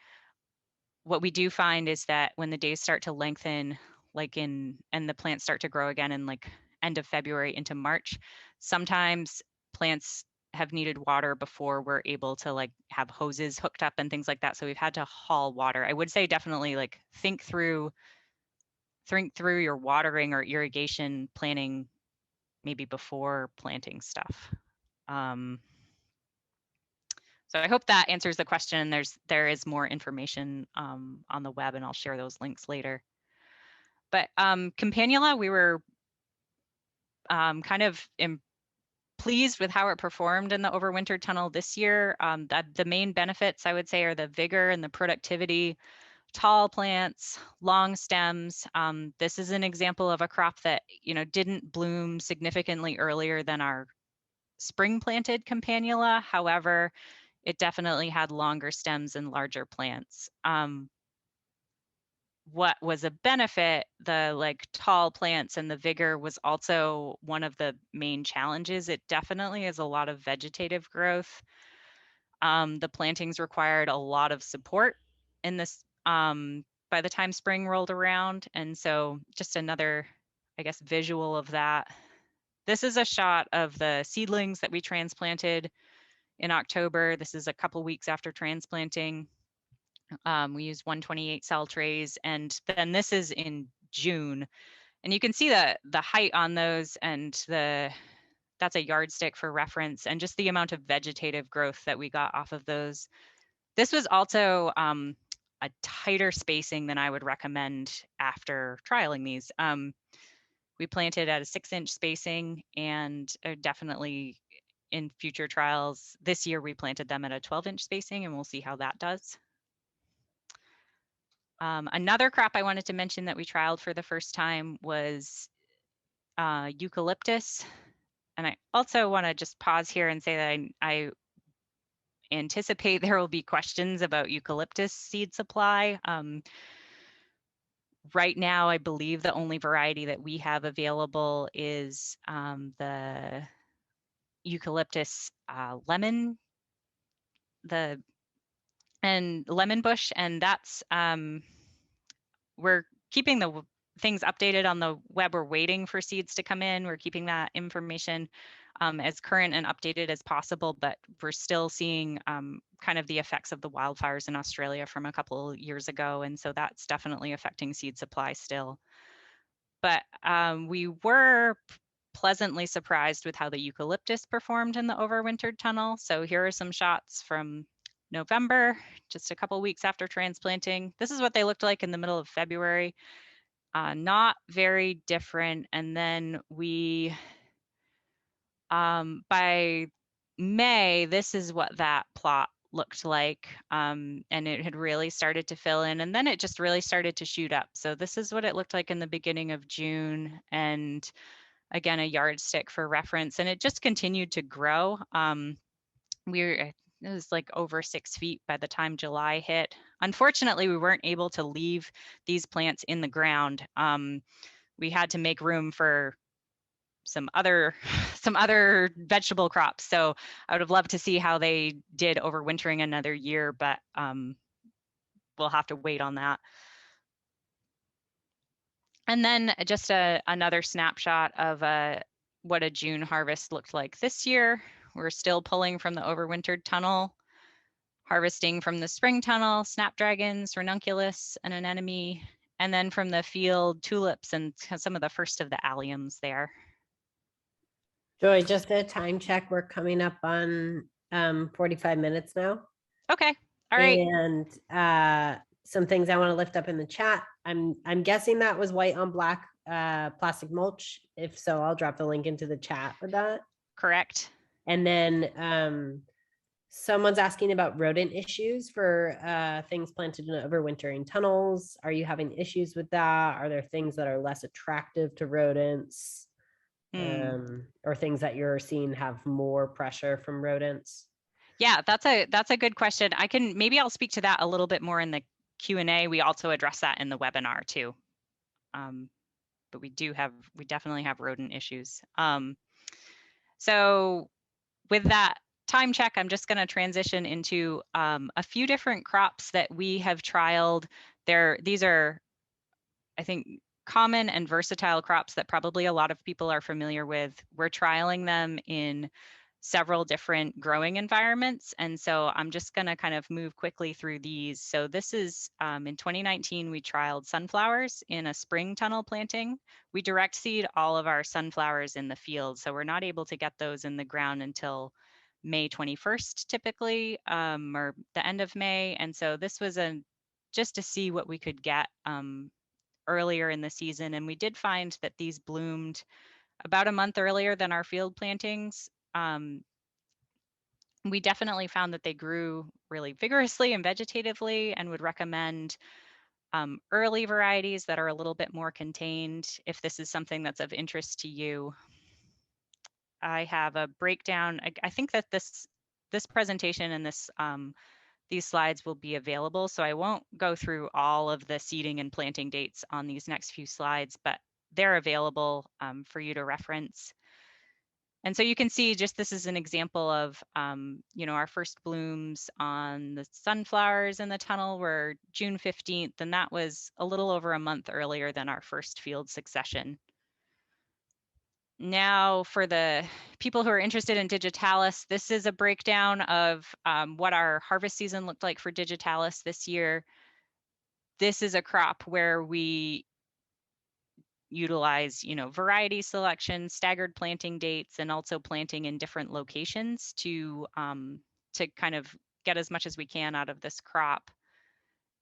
Speaker 1: What we do find is that when the days start to lengthen, and the plants start to grow again in like end of February into March, sometimes plants have needed water before we're able to like have hoses hooked up and things like that. So we've had to haul water. I would say definitely like think through your watering or irrigation planning maybe before planting stuff. So I hope that answers the question. There is more information on the web, and I'll share those links later. But Campanula, we were kind of pleased with how it performed in the overwinter tunnel this year. The main benefits, I would say, are the vigor and the productivity. Tall plants, long stems. This is an example of a crop that didn't bloom significantly earlier than our spring planted Campanula. However, it definitely had longer stems and larger plants. What was a benefit, the like tall plants and the vigor, was also one of the main challenges. It definitely is a lot of vegetative growth. The plantings required a lot of support in this by the time spring rolled around. And so just another, I guess, visual of that. This is a shot of the seedlings that we transplanted in October. This is a couple weeks after transplanting. We used 128 cell trays, and then this is in June. And you can see the height on those and the that's a yardstick for reference, and just the amount of vegetative growth that we got off of those. This was also a tighter spacing than I would recommend after trialing these. We planted at a 6-inch spacing, and definitely in future trials this year, we planted them at a 12-inch spacing, and we'll see how that does. Another crop I wanted to mention that we trialed for the first time was Eucalyptus. And I also want to just pause here and say that I anticipate there will be questions about eucalyptus seed supply. Right now, I believe the only variety that we have available is the Eucalyptus lemon, and lemon bush, and that's we're keeping the things updated on the web. We're waiting for seeds to come in. We're keeping that information as current and updated as possible, but we're still seeing kind of the effects of the wildfires in Australia from a couple years ago. And so that's definitely affecting seed supply still. But we were pleasantly surprised with how the eucalyptus performed in the overwintered tunnel. So here are some shots from November, just a couple weeks after transplanting. This is what they looked like in the middle of February. Not very different. And then we, by May, this is what that plot looked like. And it had really started to fill in, and then it just really started to shoot up. So this is what it looked like in the beginning of June. And again, a yardstick for reference, and it just continued to grow. It was like over 6 feet by the time July hit. Unfortunately, we weren't able to leave these plants in the ground. We had to make room for some other vegetable crops. So I would have loved to see how they did overwintering another year, but we'll have to wait on that. And then just another snapshot of what a June harvest looked like this year. We're still pulling from the overwintered tunnel, harvesting from the spring tunnel, Snapdragons, Ranunculus, and anemone, and then from the field, tulips and some of the first of the alliums there.
Speaker 2: Joy, just a time check. We're coming up on 45 minutes now.
Speaker 1: Okay, all right.
Speaker 2: And some things I want to lift up in the chat. I'm guessing that was white on black plastic mulch. If so, I'll drop the link into the chat with that.
Speaker 1: Correct.
Speaker 2: And then someone's asking about rodent issues for things planted in overwintering tunnels. Are you having issues with that? Are there things that are less attractive to rodents? Or things that you're seeing have more pressure from rodents?
Speaker 1: Yeah, that's a good question. I'll speak to that a little bit more in the Q&A. We also address that in the webinar too. But we definitely have rodent issues. So with that time check, I'm just going to transition into a few different crops that we have trialed. These are, I think, common and versatile crops that probably a lot of people are familiar with. We're trialing them in several different growing environments. And so I'm just going to kind of move quickly through these. So this is in 2019, we trialed sunflowers in a spring tunnel planting. We direct seed all of our sunflowers in the field. So we're not able to get those in the ground until May 21st, typically, or the end of May. And so this was just to see what we could get earlier in the season. And we did find that these bloomed about a month earlier than our field plantings. We definitely found that they grew really vigorously and vegetatively, and would recommend early varieties that are a little bit more contained if this is something that's of interest to you. I have a breakdown. I think that this presentation and these slides will be available, so I won't go through all of the seeding and planting dates on these next few slides, but they're available for you to reference. And so you can see just this is an example of, our first blooms on the sunflowers in the tunnel were June 15th, and that was a little over a month earlier than our first field succession. Now for the people who are interested in Digitalis, this is a breakdown of what our harvest season looked like for Digitalis this year. This is a crop where we utilize, variety selection, staggered planting dates, and also planting in different locations to kind of get as much as we can out of this crop.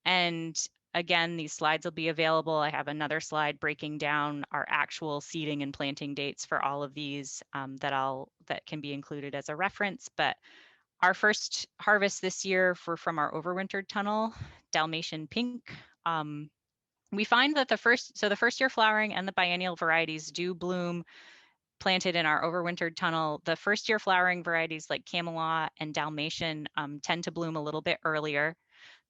Speaker 1: And again, these slides will be available. I have another slide breaking down our actual seeding and planting dates for all of these that can be included as a reference. But our first harvest this year from our overwintered tunnel, Dalmatian Pink. We find that the first year flowering and the biennial varieties do bloom planted in our overwintered tunnel. The first year flowering varieties like Camelot and Dalmatian tend to bloom a little bit earlier.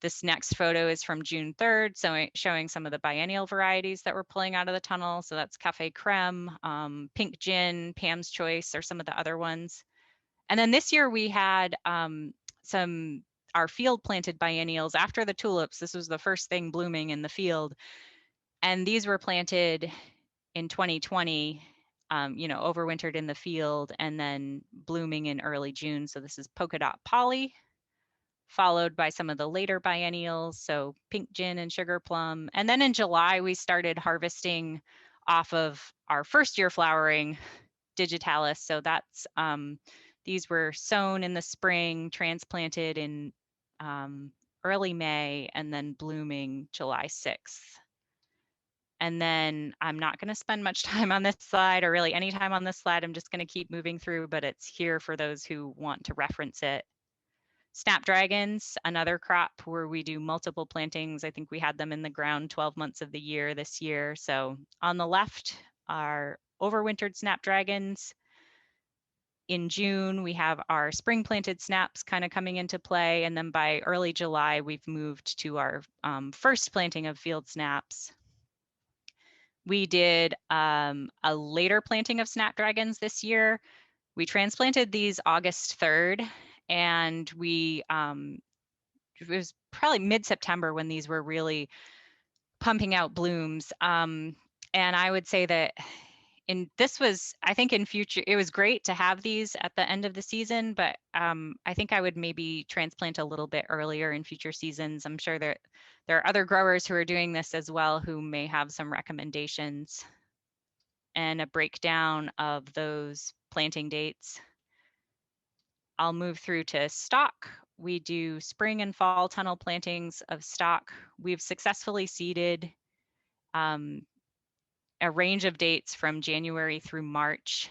Speaker 1: This next photo is from June 3rd, so showing some of the biennial varieties that we're pulling out of the tunnel. So that's Cafe Creme, Pink Gin, Pam's Choice are some of the other ones. And then this year we had our field planted biennials after the tulips. This was the first thing blooming in the field. And these were planted in 2020, overwintered in the field and then blooming in early June. So this is Polka Dot Polly, followed by some of the later biennials, so Pink Gin and Sugar Plum. And then in July, we started harvesting off of our first year flowering Digitalis. So that's, these were sown in the spring, transplanted in early May, and then blooming July 6th. And then I'm not going to spend much time on this slide, or really any time on this slide. I'm just going to keep moving through, but it's here for those who want to reference it. Snapdragons, another crop where we do multiple plantings. I think we had them in the ground 12 months of the year this year. So on the left are overwintered Snapdragons. In June, we have our spring planted snaps kind of coming into play. And then by early July, we've moved to our first planting of field snaps. We did a later planting of Snapdragons this year. We transplanted these August 3rd, and it was probably mid-September when these were really pumping out blooms. And I would say that I think in future, it was great to have these at the end of the season, but I think I would maybe transplant a little bit earlier in future seasons. I'm sure there are other growers who are doing this as well who may have some recommendations and a breakdown of those planting dates. I'll move through to stock. We do spring and fall tunnel plantings of stock. We've successfully seeded a range of dates from January through March.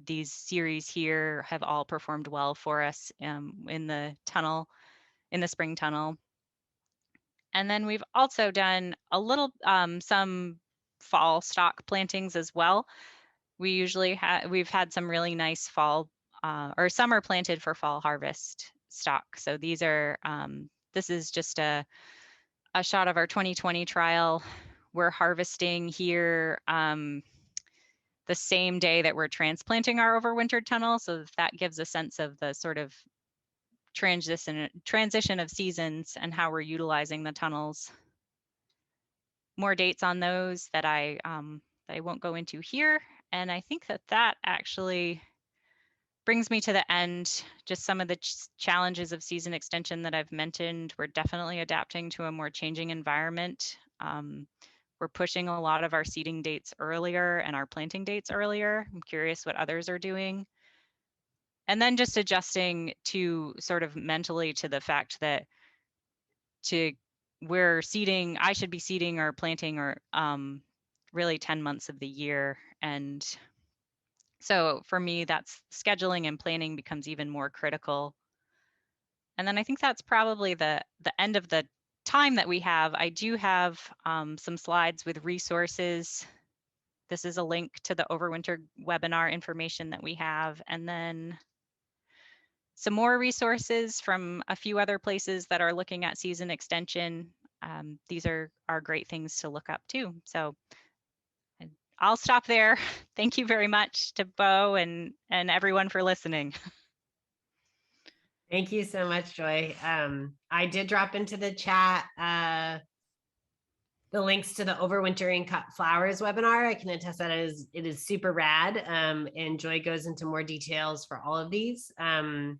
Speaker 1: These series here have all performed well for us in the tunnel, in the spring tunnel. And then we've also done a little, some fall stock plantings as well. We've had some really nice fall or summer planted for fall harvest stock. So these are, this is just a shot of our 2020 trial. We're harvesting here the same day that we're transplanting our overwintered tunnel. So that gives a sense of the sort of transition of seasons and how we're utilizing the tunnels. More dates on those that I won't go into here. And I think that actually brings me to the end. Just some of the challenges of season extension that I've mentioned. We're definitely adapting to a more changing environment. We're pushing a lot of our seeding dates earlier and our planting dates earlier. I'm curious what others are doing. And then just adjusting to sort of mentally to the fact that I should be seeding or planting or really 10 months of the year. And so for me, that's scheduling and planning becomes even more critical. And then I think that's probably the end of the time that we have. I do have some slides with resources. This is a link to the Overwinter webinar information that we have. And then some more resources from a few other places that are looking at season extension. These are great things to look up too. So I'll stop there. Thank you very much to Bo and everyone for listening.
Speaker 2: Thank you so much, Joy. I did drop into the chat the links to the Overwintering Cut Flowers webinar. I can attest that it is super rad. And Joy goes into more details for all of these. And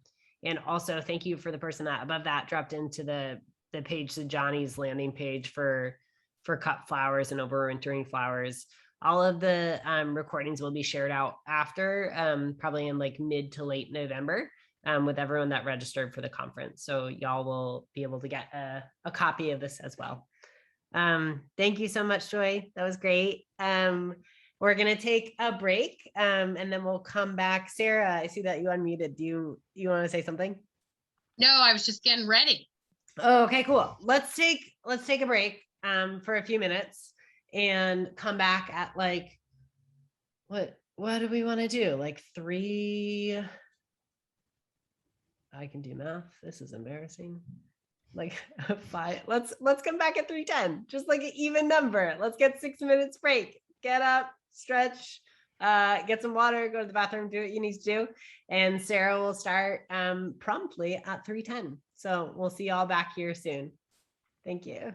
Speaker 2: also thank you for the person that above that dropped into the page, the Johnny's landing page for for cut flowers and overwintering flowers. All of the recordings will be shared out after, probably in like mid to late November, with everyone that registered for the conference. So y'all will be able to get a copy of this as well. Thank you so much, Joy. That was great. We're going to take a break, and then we'll come back. Sarah, I see that you unmuted. Do you want to say something?
Speaker 3: No, I was just getting ready.
Speaker 2: Oh, okay, cool. Let's take a break for a few minutes and come back at like what do we want to do? Like 3. I can do math. This is embarrassing. Like 5. Let's come back at 3:10. Just like an even number. Let's get 6 minutes break. Get up, stretch, get some water, go to the bathroom, do what you need to do. And Sarah will start promptly at 3:10. So we'll see y'all back here soon. Thank you.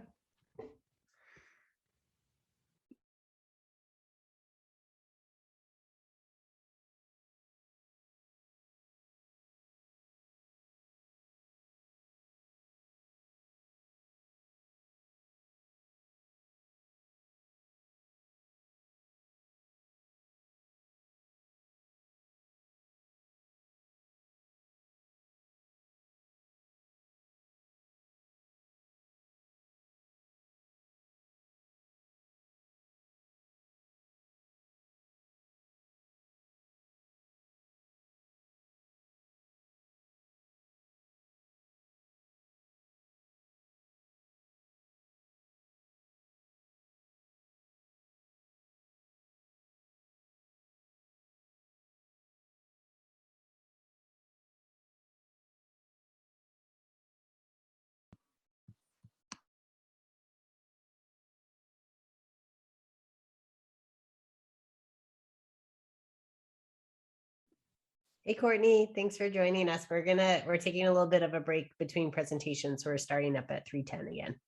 Speaker 2: Hey, Courtney, thanks for joining us. We're taking a little bit of a break between presentations. So we're starting up at 3:10 again.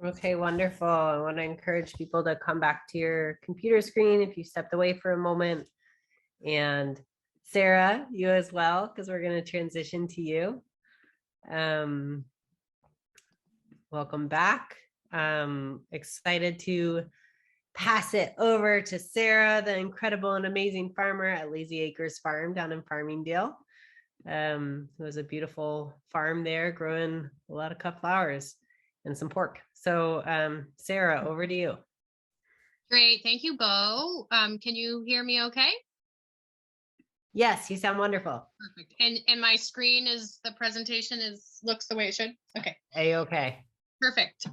Speaker 2: Okay, wonderful. I want to encourage people to come back to your computer screen if you stepped away for a moment. And Sarah, you as well, because we're going to transition to you. Welcome back. Excited to pass it over to Sarah, the incredible and amazing farmer at Lazy Acres Farm down in Farmingdale. It was a beautiful farm there growing a lot of cut flowers and some pork. So Sarah, over to you.
Speaker 3: Great. Thank you, Bo. Can you hear me okay?
Speaker 2: Yes, you sound wonderful.
Speaker 3: Perfect. And my screen is, the presentation looks the way it should. Okay.
Speaker 2: A-okay.
Speaker 3: Perfect.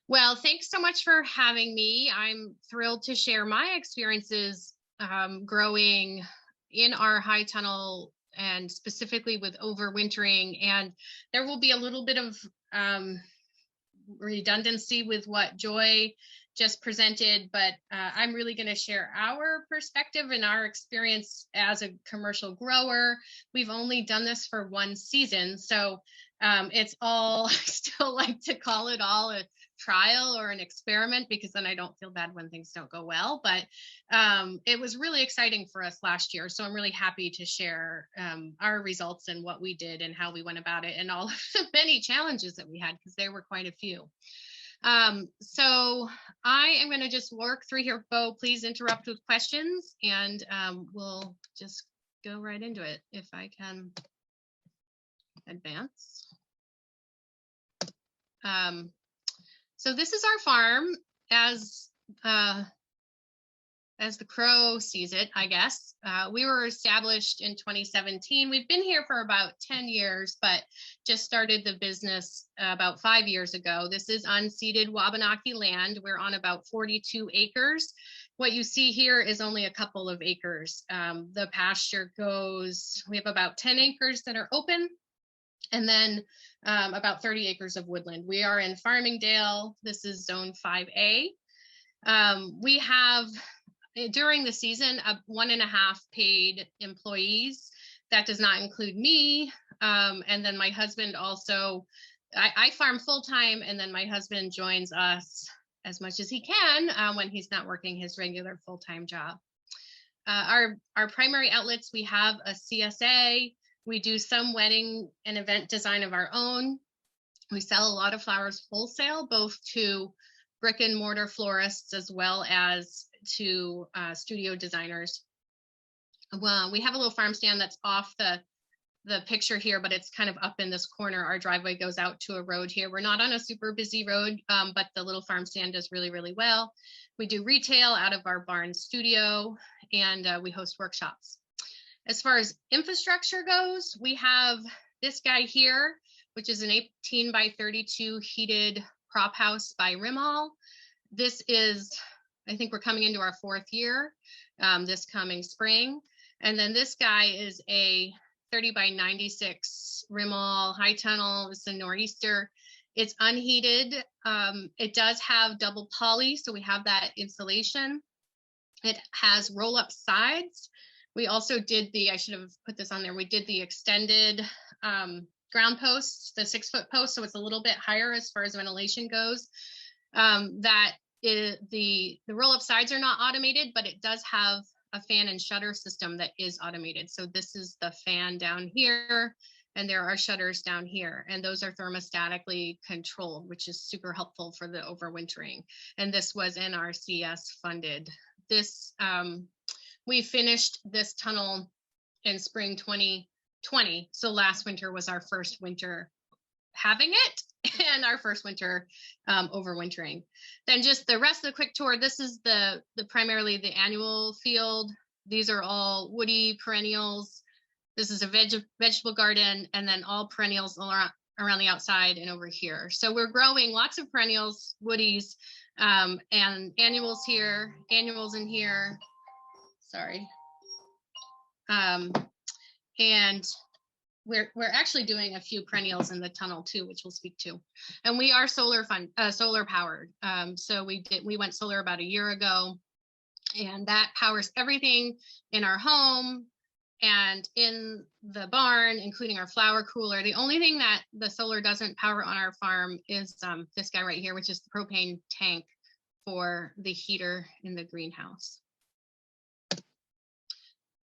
Speaker 3: Well, thanks so much for having me. I'm thrilled to share my experiences growing in our high tunnel and specifically with overwintering. And there will be a little bit of redundancy with what Joy just presented, but I'm really going to share our perspective and our experience as a commercial grower. We've only done this for one season, so it's all, I still like to call it all a trial or an experiment, because then I don't feel bad when things don't go well. But it was really exciting for us last year, so I'm really happy to share our results and what we did and how we went about it, and all of the many challenges that we had, because there were quite a few. So I am going to just work through here. Bo, please interrupt with questions, and we'll just go right into it if I can advance. So this is our farm as the crow sees it, I guess. We were established in 2017. We've been here for about 10 years, but just started the business about 5 years ago. This is unceded Wabanaki land. We're on about 42 acres. What you see here is only a couple of acres. The pasture goes, we have about 10 acres that are open, and then about 30 acres of woodland. We are in Farmingdale. This is zone 5A. We have, during the season, 1.5 paid employees. That does not include me. And then my husband also, I farm full-time, and then my husband joins us as much as he can when he's not working his regular full-time job. Our primary outlets, we have a CSA. We do some wedding and event design of our own. We sell a lot of flowers wholesale, both to brick and mortar florists as well as to studio designers. Well, we have a little farm stand that's off the picture here, but it's kind of up in this corner. Our driveway goes out to a road here. We're not on a super busy road, but the little farm stand does really, really well. We do retail out of our barn studio, and we host workshops. As far as infrastructure goes, we have this guy here, which is an 18 by 32 heated prop house by Rimmel. This is, I think we're coming into our 4th year this coming spring. And then this guy is a 30 by 96 Rimmel high tunnel. It's a nor'easter. It's unheated. It does have double poly, so we have that insulation. It has roll-up sides. We also did the, I should have put this on there, we did the extended ground posts, the 6-foot post, so it's a little bit higher as far as ventilation goes. That is, the roll-up sides are not automated, but it does have a fan and shutter system that is automated. So this is the fan down here, and there are shutters down here, and those are thermostatically controlled, which is super helpful for the overwintering. And this was NRCS funded. This, we finished this tunnel in spring 2020. So last winter was our first winter having it, and our first winter overwintering. Then just the rest of the quick tour. This is the primarily the annual field. These are all woody perennials. This is a vegetable garden, and then all perennials around the outside and over here. So we're growing lots of perennials, woodies, and annuals here, annuals in here. Sorry. And we're actually doing a few perennials in the tunnel too, which we'll speak to. And we are solar powered. So we went solar about a year ago, and that powers everything in our home, And in the barn, including our flower cooler, the only thing that the solar doesn't power on our farm is this guy right here, which is the propane tank for the heater in the greenhouse.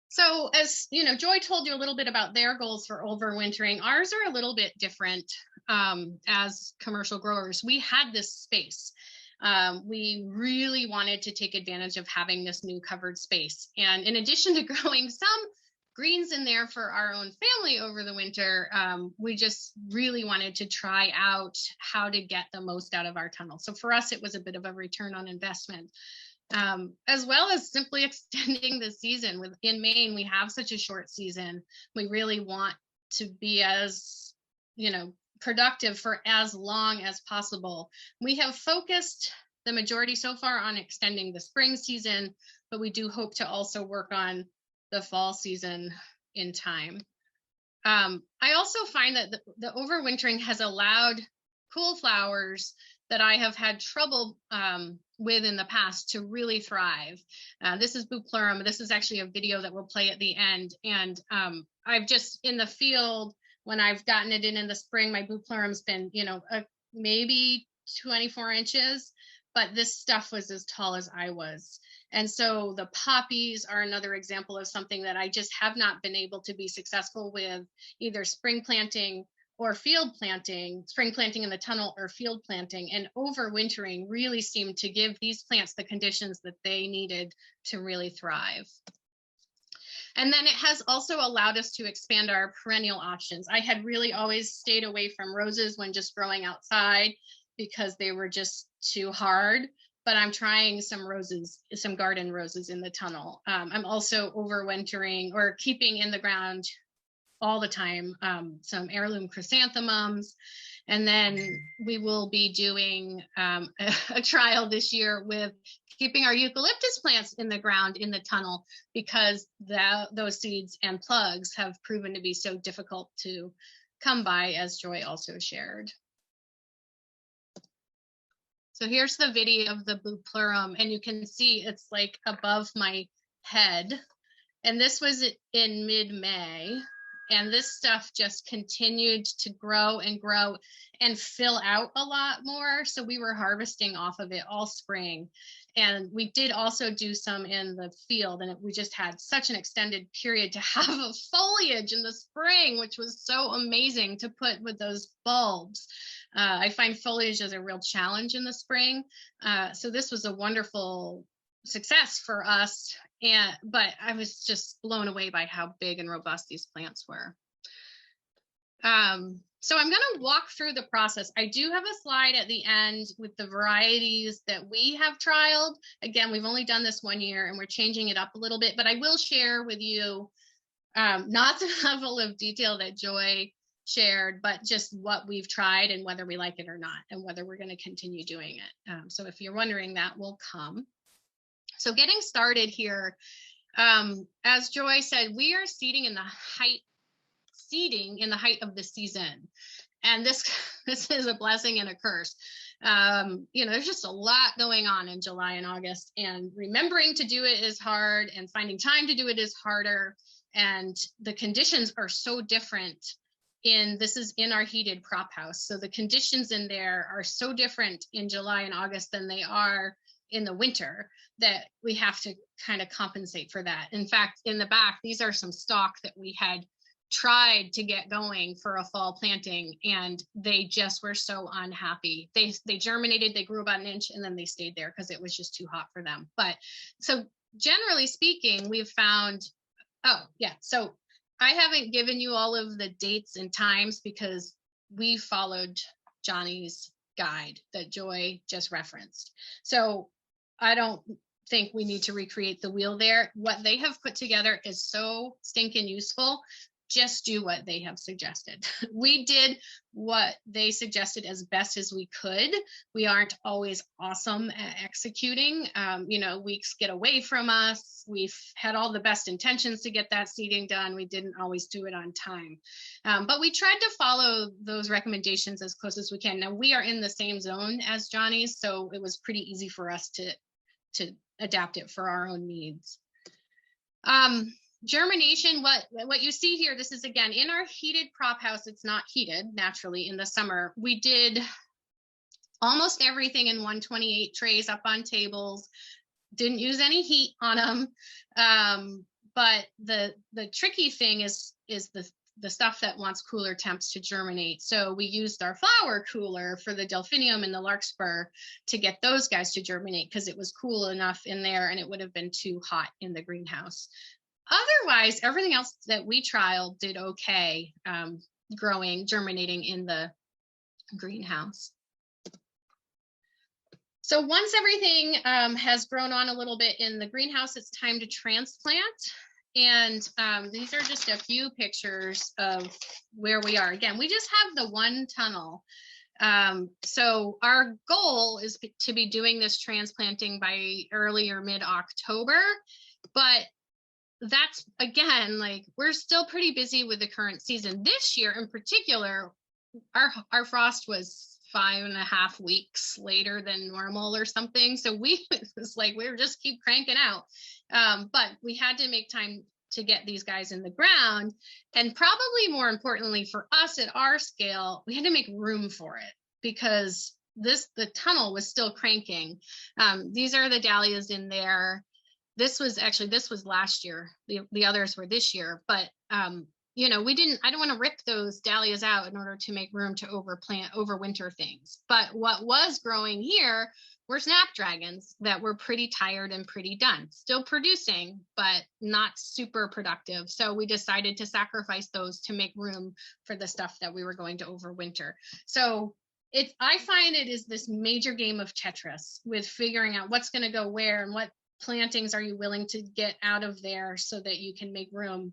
Speaker 3: So as you know, Joy told you a little bit about their goals for overwintering. Ours are a little bit different as commercial growers. We had this space. We really wanted to take advantage of having this new covered space. And in addition to growing some greens in there for our own family over the winter, we just really wanted to try out how to get the most out of our tunnel. So for us, it was a bit of a return on investment. As well as simply extending the season. In Maine, we have such a short season. We really want to be as, productive for as long as possible. We have focused the majority so far on extending the spring season, but we do hope to also work on the fall season in time. I also find that the overwintering has allowed cool flowers that I have had trouble with in the past to really thrive. This is Bupleurum. This is actually a video that we'll play at the end. And I've just in the field, when I've gotten it in the spring, my Bupleuram's been, maybe 24 inches, but this stuff was as tall as I was. And so the poppies are another example of something that I just have not been able to be successful with, either spring planting or field planting, spring planting in the tunnel or field planting, and overwintering really seemed to give these plants the conditions that they needed to really thrive. And then it has also allowed us to expand our perennial options. I had really always stayed away from roses when just growing outside because they were just too hard, but I'm trying some roses, some garden roses in the tunnel. I'm also overwintering or keeping in the ground all the time some heirloom chrysanthemums, and then we will be doing a trial this year with keeping our eucalyptus plants in the ground in the tunnel, because those seeds and plugs have proven to be so difficult to come by, as Joy also shared. So here's the video of the Bupleurum, and you can see it's like above my head, and this was in mid-May. And this stuff just continued to grow and grow and fill out a lot more. So we were harvesting off of it all spring. And we did also do some in the field, and we just had such an extended period to have a foliage in the spring, which was so amazing to put with those bulbs. I find foliage is a real challenge in the spring. So this was a wonderful success for us, but I was just blown away by how big and robust these plants were. So I'm going to walk through the process. I do have a slide at the end with the varieties that we have trialed. Again, we've only done this 1 year and we're changing it up a little bit, but I will share with you not the level of detail that Joy shared, but just what we've tried and whether we like it or not, and whether we're going to continue doing it. So if you're wondering, that will come. So getting started here, as Joy said, we are seeding in the height of the season, and this is a blessing and a curse. There's just a lot going on in July and August, and remembering to do it is hard, and finding time to do it is harder, and the conditions are so different. This is in our heated prop house, so the conditions in there are so different in July and August than they are in the winter, that we have to kind of compensate for that. In fact, in the back, these are some stock that we had tried to get going for a fall planting, and they just were so unhappy. They germinated, they grew about an inch, and then they stayed there because it was just too hot for them. But so generally speaking, we've found, so I haven't given you all of the dates and times because we followed Johnny's guide that Joy just referenced. So I don't think we need to recreate the wheel there. What they have put together is so stinking useful. Just do what they have suggested. We did what they suggested as best as we could. We aren't always awesome at executing. Weeks get away from us. We've had all the best intentions to get that seeding done. We didn't always do it on time. But we tried to follow those recommendations as close as we can. Now, we are in the same zone as Johnny's, so it was pretty easy for us to adapt it for our own needs. germination, what you see here, this is again in our heated prop house. It's not heated naturally in the summer. We did almost everything in 128 trays up on tables. Didn't use any heat on them. But the tricky thing is the stuff that wants cooler temps to germinate. So we used our flower cooler for the delphinium and the larkspur to get those guys to germinate, because it was cool enough in there and it would have been too hot in the greenhouse. Otherwise, everything else that we trialed did okay, germinating in the greenhouse. So once everything has grown on a little bit in the greenhouse, it's time to transplant. And these are just a few pictures of where we are. Again, we just have the one tunnel. So our goal is to be doing this transplanting by early or mid-October, but that's, again, like, we're still pretty busy with the current season. This year in particular, our frost was 5.5 weeks later than normal or something. So it was like, we were just keep cranking out. But we had to make time to get these guys in the ground. And probably more importantly for us at our scale, we had to make room for it, because the tunnel was still cranking. These are the dahlias in there. This was last year. The others were this year, but you know, I don't want to rip those dahlias out in order to make room to overwinter things. But what was growing here were snapdragons that were pretty tired and pretty done, still producing, but not super productive. So we decided to sacrifice those to make room for the stuff that we were going to overwinter. So I find it is this major game of Tetris with figuring out what's going to go where and what plantings are you willing to get out of there so that you can make room.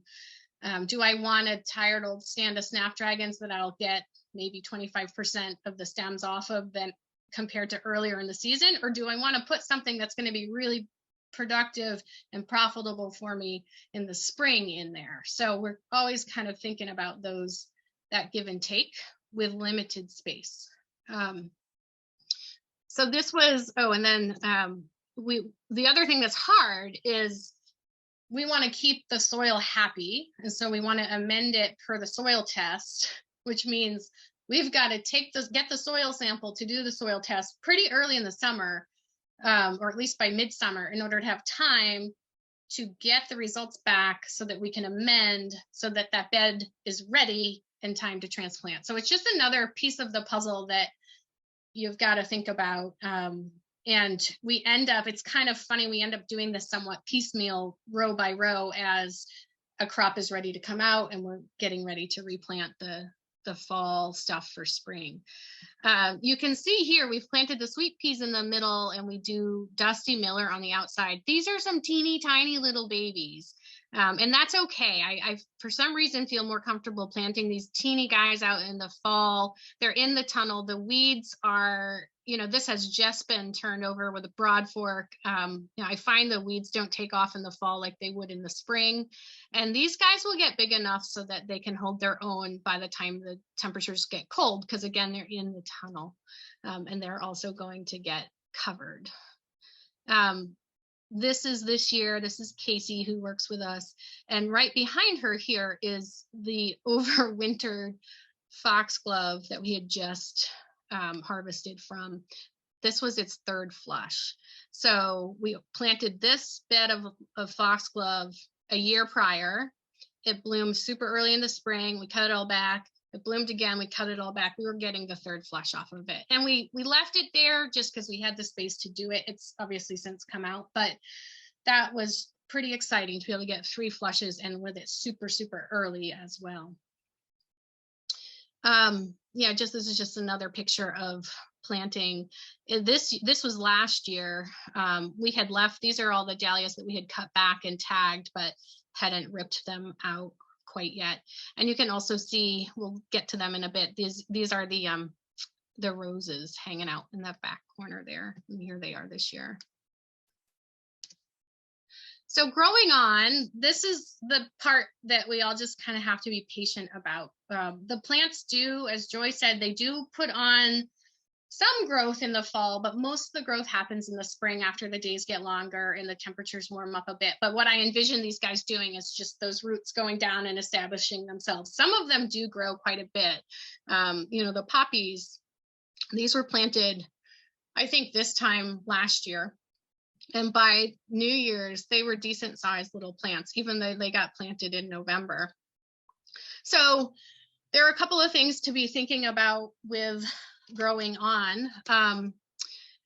Speaker 3: Do I want a tired old stand of snapdragons that I'll get maybe 25% of the stems off of then compared to earlier in the season? Or do I want to put something that's going to be really productive and profitable for me in the spring in there? So we're always kind of thinking about that give and take with limited space. So this was, and then the other thing that's hard is we want to keep the soil happy. And so we want to amend it per the soil test, which means we've got to get the soil sample to do the soil test pretty early in the summer, or at least by midsummer, in order to have time to get the results back so that we can amend so that that bed is ready in time to transplant. So it's just another piece of the puzzle that you've got to think about. And it's kind of funny, we end up doing this somewhat piecemeal, row by row, as a crop is ready to come out and we're getting ready to replant the fall stuff for spring. You can see here, we've planted the sweet peas in the middle and we do Dusty Miller on the outside. These are some teeny tiny little babies. And that's okay. I for some reason feel more comfortable planting these teeny guys out in the fall. They're in the tunnel. The weeds are, this has just been turned over with a broad fork. I find the weeds don't take off in the fall like they would in the spring. And these guys will get big enough so that they can hold their own by the time the temperatures get cold, because again, they're in the tunnel, and they're also going to get covered. This is this year. This is Casey, who works with us. And right behind her here is the overwintered foxglove that we had just harvested from. This was its third flush. So we planted this bed of foxglove a year prior. It bloomed super early in the spring. We cut it all back. It bloomed again. We cut it all back. We were getting the third flush off of it. And we left it there just because we had the space to do it. It's obviously since come out, but that was pretty exciting to be able to get 3 flushes, and with it super, super early as well. This is just another picture of planting. This was last year. We had left, these are all the dahlias that we had cut back and tagged, but hadn't ripped them out quite yet. And you can also see, we'll get to them in a bit, these are the roses hanging out in that back corner there, and here they are this year. So growing on, this is the part that we all just kind of have to be patient about. The plants do, as Joy said, they do put on some growth in the fall, but most of the growth happens in the spring after the days get longer and the temperatures warm up a bit. But what I envision these guys doing is just those roots going down and establishing themselves. Some of them do grow quite a bit. You know, the poppies, these were planted, I think, this time last year. And by New Year's, they were decent sized little plants, even though they got planted in November. So there are a couple of things to be thinking about with growing on.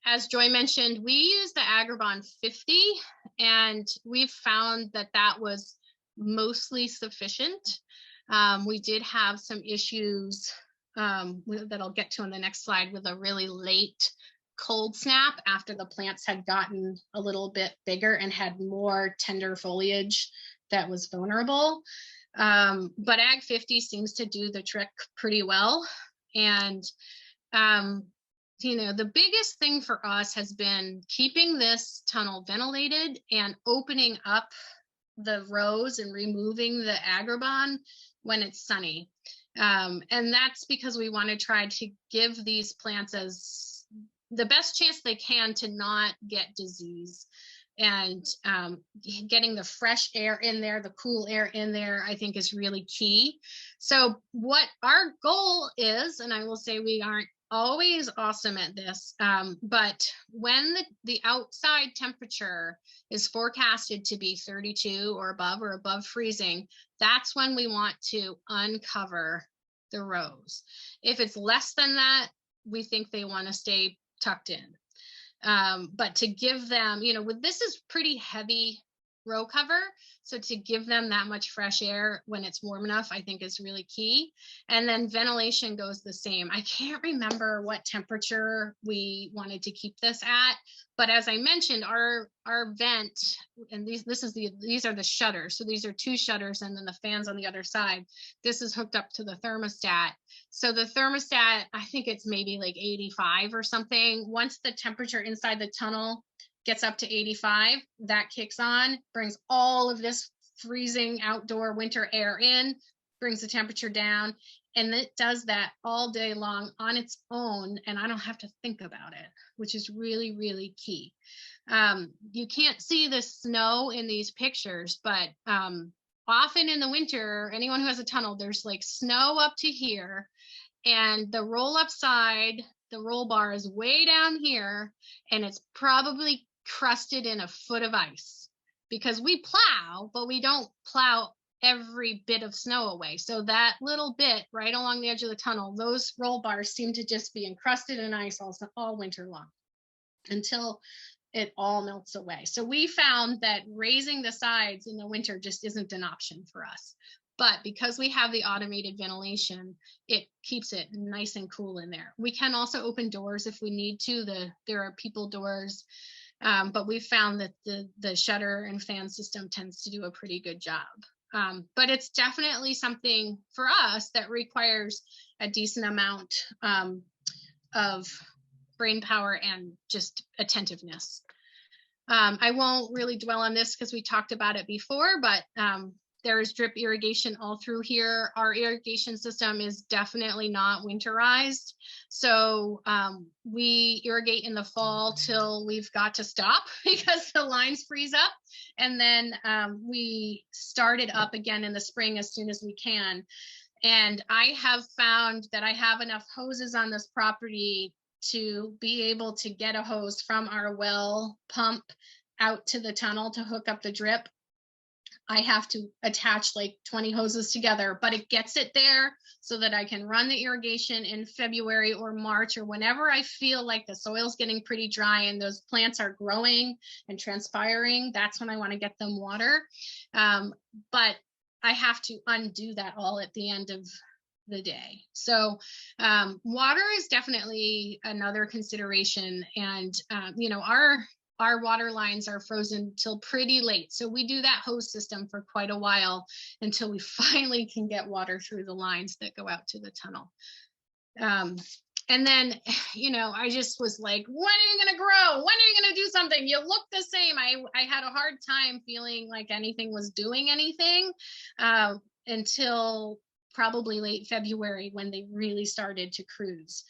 Speaker 3: As Joy mentioned, we use the Agribon 50, and we've found that that was mostly sufficient. We did have some issues that I'll get to on the next slide with a really late cold snap after the plants had gotten a little bit bigger and had more tender foliage that was vulnerable. But Ag 50 seems to do the trick pretty well. And, you know, the biggest thing for us has been keeping this tunnel ventilated and opening up the rows and removing the Agribon when it's sunny. And that's because we want to try to give these plants as the best chance they can to not get disease. And getting the fresh air in there, the cool air in there, I think is really key. So what our goal is, and I will say we aren't always awesome at this, but when the outside temperature is forecasted to be 32 or above freezing, that's when we want to uncover the rows. If it's less than that, we think they want to stay tucked in. But to give them, you know, this is pretty heavy row cover. So to give them that much fresh air when it's warm enough, I think is really key. And then ventilation goes the same. I can't remember what temperature we wanted to keep this at, but as I mentioned, our vent, and these are the shutters. So these are 2 shutters and then the fans on the other side. This is hooked up to the thermostat. So the thermostat, I think it's maybe like 85 or something. Once the temperature inside the tunnel gets up to 85, that kicks on, brings all of this freezing outdoor winter air in, brings the temperature down, and it does that all day long on its own, and I don't have to think about it, which is really, really key. You can't see the snow in these pictures, but often in the winter, anyone who has a tunnel, there's like snow up to here, and the roll-up side, the roll bar is way down here, and it's probably crusted in a foot of ice because we plow, but we don't plow every bit of snow away. So that little bit right along the edge of the tunnel, those roll bars seem to just be encrusted in ice all winter long until it all melts away. So we found that raising the sides in the winter just isn't an option for us. But because we have the automated ventilation, it keeps it nice and cool in there. We can also open doors if we need to. There are people doors. But we found that the shutter and fan system tends to do a pretty good job. But it's definitely something for us that requires a decent amount of brain power and just attentiveness. I won't really dwell on this because we talked about it before, but there is drip irrigation all through here. Our irrigation system is definitely not winterized. So we irrigate in the fall till we've got to stop because the lines freeze up. And then we start it up again in the spring as soon as we can. And I have found that I have enough hoses on this property to be able to get a hose from our well pump out to the tunnel to hook up the drip. I have to attach like 20 hoses together, but it gets it there so that I can run the irrigation in February or March or whenever I feel like the soil's getting pretty dry and those plants are growing and transpiring. That's when I want to get them water. But I have to undo that all at the end of the day. So water is definitely another consideration. And, you know, our water lines are frozen till pretty late. So we do that hose system for quite a while until we finally can get water through the lines that go out to the tunnel. And then, you know, I just was like, when are you going to grow? When are you going to do something? You look the same. I had a hard time feeling like anything was doing anything until probably late February when they really started to cruise.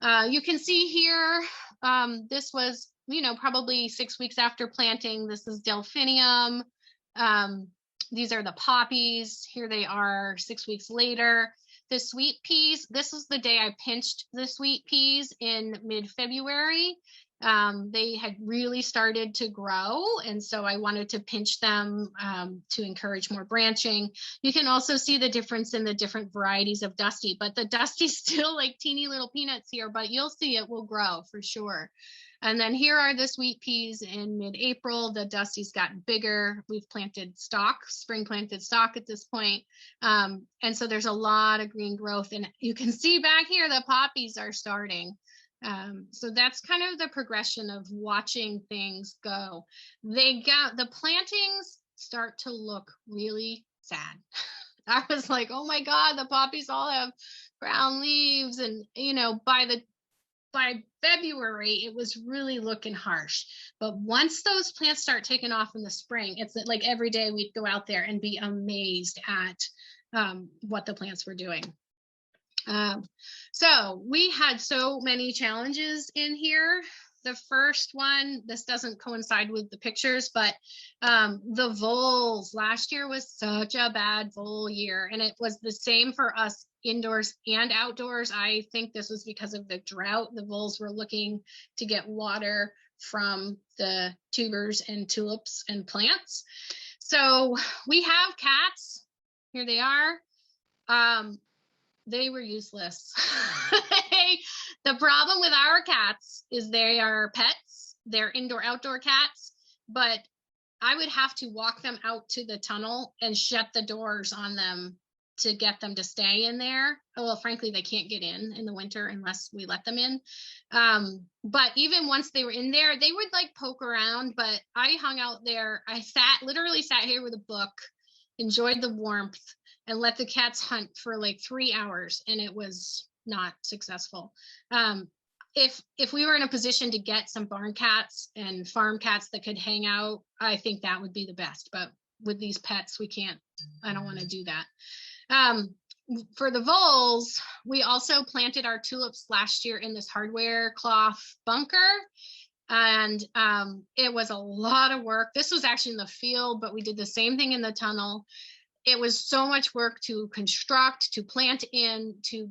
Speaker 3: You can see here, this was, probably 6 weeks after planting. This is Delphinium. These are the poppies. Here they are 6 weeks later. The sweet peas, this was the day I pinched the sweet peas in mid-February. They had really started to grow, and so I wanted to pinch them to encourage more branching. You can also see the difference in the different varieties of Dusty, but the Dusty's still like teeny little peanuts here, but you'll see it will grow for sure. And then here are the sweet peas in mid-April. The Dusty's gotten bigger. We've planted stock, spring planted stock at this point. And so there's a lot of green growth, and you can see back here the poppies are starting. So that's kind of the progression of watching things go. The plantings start to look really sad. I was like, oh my God, the poppies all have brown leaves. And, by February, it was really looking harsh. But once those plants start taking off in the spring, it's like every day we'd go out there and be amazed at what the plants were doing. So we had so many challenges in here. The first one, this doesn't coincide with the pictures, but the voles last year was such a bad vole year, and it was the same for us indoors and outdoors. I think this was because of the drought. The voles were looking to get water from the tubers and tulips and plants. So we have cats. Here they are. They were useless. The problem with our cats is they are pets. They're indoor-outdoor cats, but I would have to walk them out to the tunnel and shut the doors on them to get them to stay in there. Well, frankly, they can't get in the winter unless we let them in. But even once they were in there, they would like poke around, but I hung out there. I literally sat here with a book, enjoyed the warmth, and let the cats hunt for like 3 hours, and it was not successful. If we were in a position to get some barn cats and farm cats that could hang out, I think that would be the best. But with these pets, we can't. I don't want to do that. For the voles, we also planted our tulips last year in this hardware cloth bunker. And it was a lot of work. This was actually in the field, but we did the same thing in the tunnel. It was so much work to construct, to plant in, to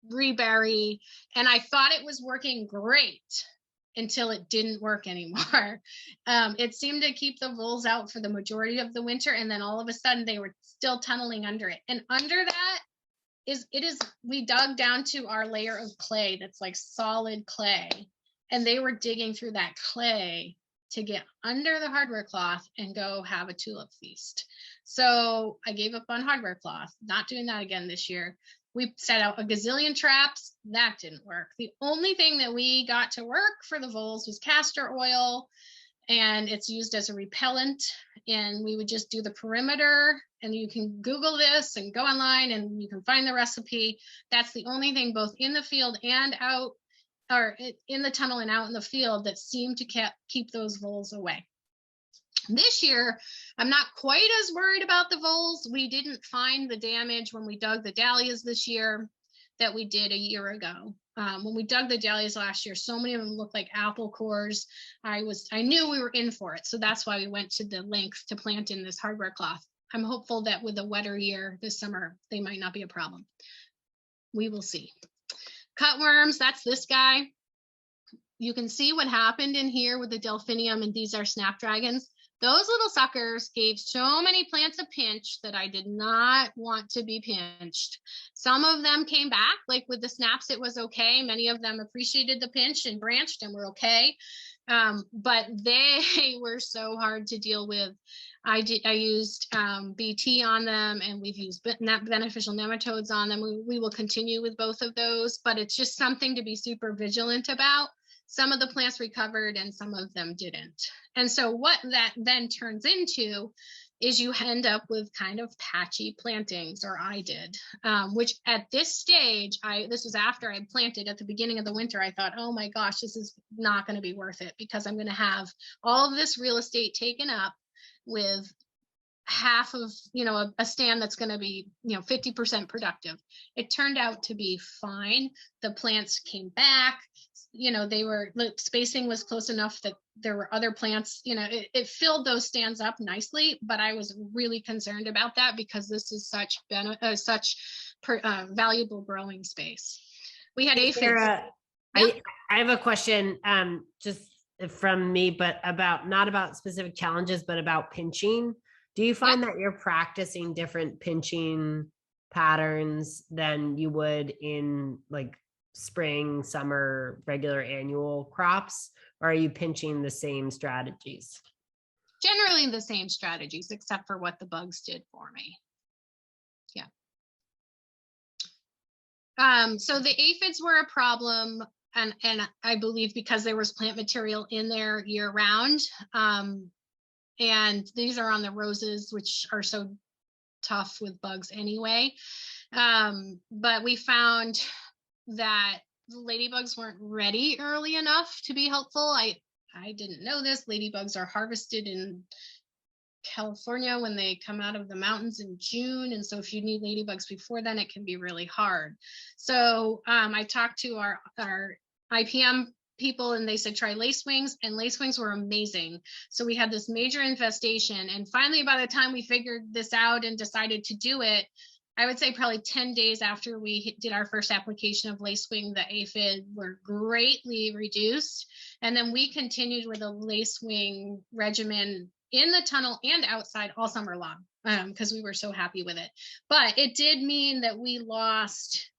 Speaker 3: rebury, and I thought it was working great until it didn't work anymore. It seemed to keep the voles out for the majority of the winter, and then all of a sudden they were still tunneling under it. And under that we dug down to our layer of clay that's like solid clay, and they were digging through that clay to get under the hardware cloth and go have a tulip feast. So I gave up on hardware cloth, not doing that again this year. We set out a gazillion traps. That didn't work. The only thing that we got to work for the voles was castor oil, and it's used as a repellent. And we would just do the perimeter, and you can Google this and go online and you can find the recipe. That's the only thing both in the field and out, or in the tunnel and out in the field, that seemed to keep those voles away. This year, I'm not quite as worried about the voles. We didn't find the damage when we dug the dahlias this year that we did a year ago. When we dug the dahlias last year, so many of them looked like apple cores. I knew we were in for it. So that's why we went to the length to plant in this hardware cloth. I'm hopeful that with a wetter year this summer, they might not be a problem. We will see. Cutworms, that's this guy. You can see what happened in here with the delphinium, and these are snapdragons. Those little suckers gave so many plants a pinch that I did not want to be pinched. Some of them came back, like with the snaps, it was okay. Many of them appreciated the pinch and branched and were okay. But they were so hard to deal with. I used BT on them, and we've used beneficial nematodes on them. We will continue with both of those, but it's just something to be super vigilant about. Some of the plants recovered and some of them didn't. And so what that then turns into is you end up with kind of patchy plantings, or I did, which at this stage, this was after I planted at the beginning of the winter. I thought, oh my gosh, this is not going to be worth it, because I'm going to have all of this real estate taken up with half of, a stand that's going to be, 50% productive. It turned out to be fine. The plants came back, the spacing was close enough that there were other plants, it filled those stands up nicely, but I was really concerned about that because this is such valuable growing space. We had aphids.
Speaker 2: I have a question, just from me, but not about specific challenges, but about pinching. Do you find that you're practicing different pinching patterns than you would in like spring, summer, regular annual crops? Or are you pinching the same strategies?
Speaker 3: Generally the same strategies, except for what the bugs did for me. Yeah. So the aphids were a problem, and I believe because there was plant material in there year round. And these are on the roses, which are so tough with bugs anyway. But we found that the ladybugs weren't ready early enough to be helpful. I didn't know this. Ladybugs are harvested in California when they come out of the mountains in June. And so if you need ladybugs before then, it can be really hard. So I talked to our IPM people and they said try lacewings, and lacewings were amazing. So we had this major infestation, and finally by the time we figured this out and decided to do it, I would say probably 10 days after we did our first application of lacewing, the aphid were greatly reduced. And then we continued with a lacewing regimen in the tunnel and outside all summer long because we were so happy with it. But it did mean that we lost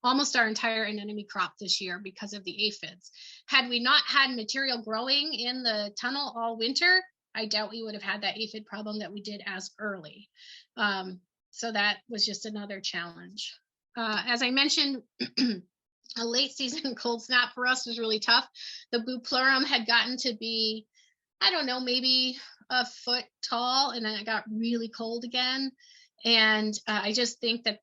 Speaker 3: almost our entire anemone crop this year because of the aphids. Had we not had material growing in the tunnel all winter, I doubt we would have had that aphid problem that we did as early. So that was just another challenge. As I mentioned, a late season cold snap for us was really tough. The Bupleurum had gotten to be, I don't know, maybe a foot tall, and then it got really cold again. And I just think that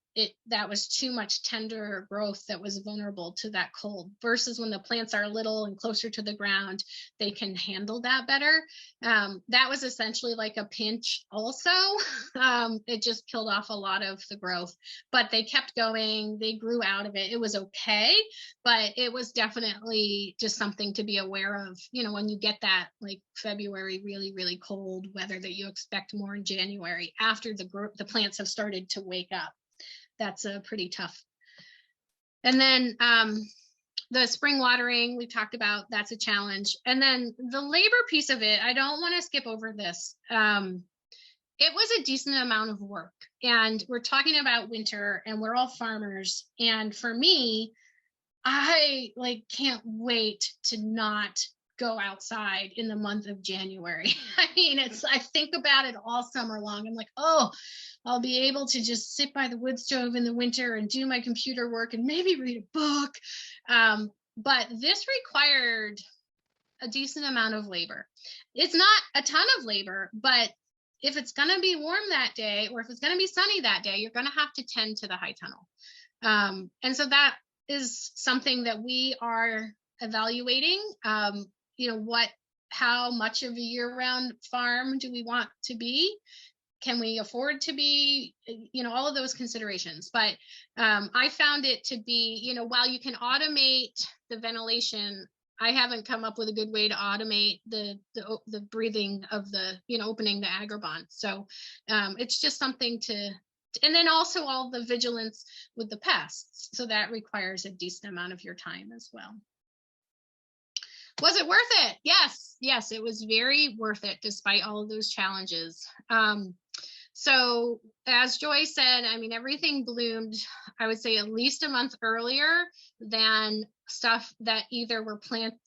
Speaker 3: that was too much tender growth that was vulnerable to that cold, versus when the plants are little and closer to the ground, they can handle that better. That was essentially like a pinch also. It just killed off a lot of the growth, but they kept going. They grew out of it. It was okay, but it was definitely just something to be aware of, when you get that like February, really, really cold weather that you expect more in January after the plants have started to wake up. That's pretty tough. And then the spring watering we talked about, that's a challenge. And then the labor piece of it, I don't want to skip over this. It was a decent amount of work, and we're talking about winter and we're all farmers. And for me, I can't wait to not go outside in the month of January. I mean, I think about it all summer long. I'm like, oh, I'll be able to just sit by the wood stove in the winter and do my computer work and maybe read a book. But this required a decent amount of labor. It's not a ton of labor, but if it's going to be warm that day, or if it's going to be sunny that day, you're going to have to tend to the high tunnel. And so that is something that we are evaluating. How much of a year-round farm do we want to be? Can we afford to be, all of those considerations. But I found it to be, while you can automate the ventilation, I haven't come up with a good way to automate the breathing of the, opening the agribon. So it's just something and then also all the vigilance with the pests. So that requires a decent amount of your time as well. Was it worth it? Yes, it was very worth it despite all of those challenges. So as Joy said, I mean, everything bloomed, I would say at least a month earlier than stuff that either were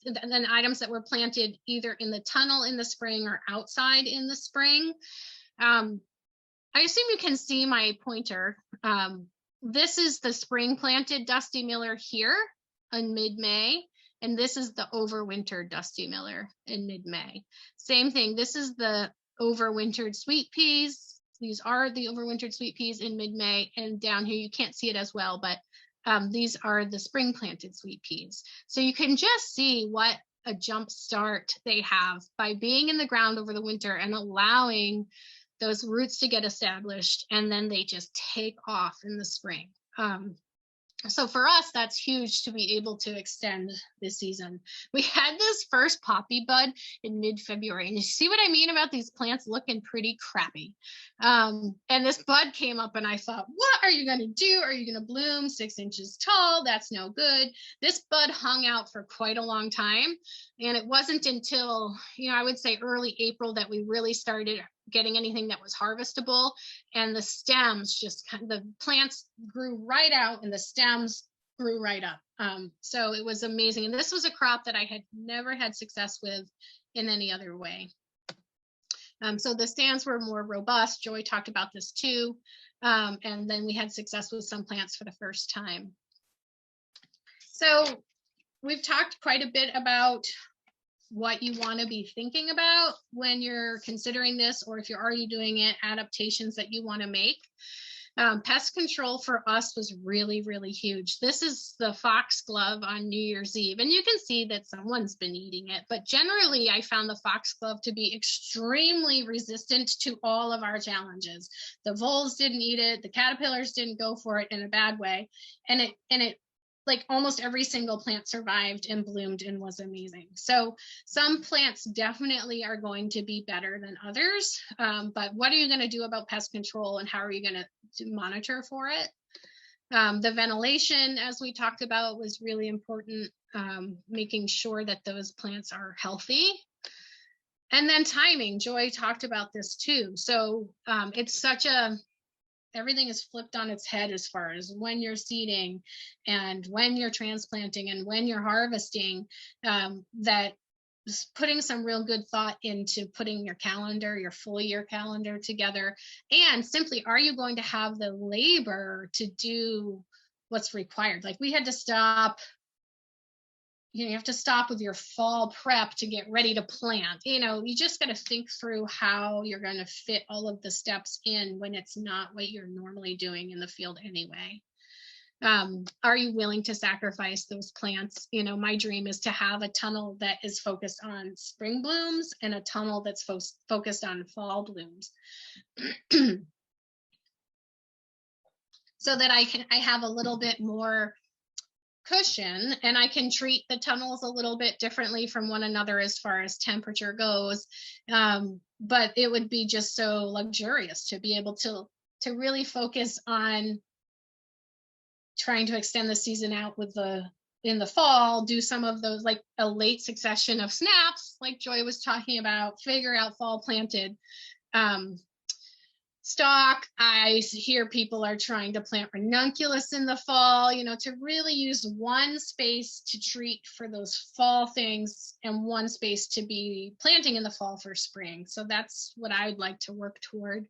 Speaker 3: than items that were planted either in the tunnel in the spring or outside in the spring. I assume you can see my pointer. This is the spring planted Dusty Miller here in mid-May. And this is the overwintered Dusty Miller in mid-May. Same thing, this is the overwintered sweet peas. These are the overwintered sweet peas in mid-May. And down here, you can't see it as well, but these are the spring planted sweet peas. So you can just see what a jump start they have by being in the ground over the winter and allowing those roots to get established, and then they just take off in the spring. So for us, that's huge to be able to extend this season. We had this first poppy bud in mid-February, and you see what I mean about these plants looking pretty crappy. And this bud came up, and I thought, what are you going to do? Are you going to bloom 6 inches tall? That's no good. This bud hung out for quite a long time, and it wasn't until, I would say early April that we really started getting anything that was harvestable, and the stems the plants grew right out and the stems grew right up. So it was amazing. And this was a crop that I had never had success with in any other way. So the stands were more robust. Joy talked about this too. And then we had success with some plants for the first time. So we've talked quite a bit about what you want to be thinking about when you're considering this, or if you're already doing it, adaptations that you want to make. Pest control for us was really, really huge. This is the foxglove on New Year's Eve, and you can see that someone's been eating it, but generally I found the foxglove to be extremely resistant to all of our challenges. The voles didn't eat it, the caterpillars didn't go for it in a bad way, and it like almost every single plant survived and bloomed and was amazing. So some plants definitely are going to be better than others. But what are you going to do about pest control, and how are you going to monitor for it? The ventilation, as we talked about, was really important, making sure that those plants are healthy. And then timing, Joy talked about this too. So it's everything is flipped on its head as far as when you're seeding and when you're transplanting and when you're harvesting, that putting some real good thought into putting your calendar, your full year calendar together, and simply, are you going to have the labor to do what's required? Like we had to stop, you have to stop with your fall prep to get ready to plant. You just got to think through how you're going to fit all of the steps in when it's not what you're normally doing in the field anyway. Are you willing to sacrifice those plants? My dream is to have a tunnel that is focused on spring blooms and a tunnel that's focused on fall blooms. So that I have a little bit more cushion, and I can treat the tunnels a little bit differently from one another as far as temperature goes. But it would be just so luxurious to be able to really focus on trying to extend the season out in the fall, do some of those, like a late succession of snaps, like Joy was talking about, figure out fall planted stock. I hear people are trying to plant ranunculus in the fall, to really use one space to treat for those fall things and one space to be planting in the fall for spring. So that's what I would like to work toward.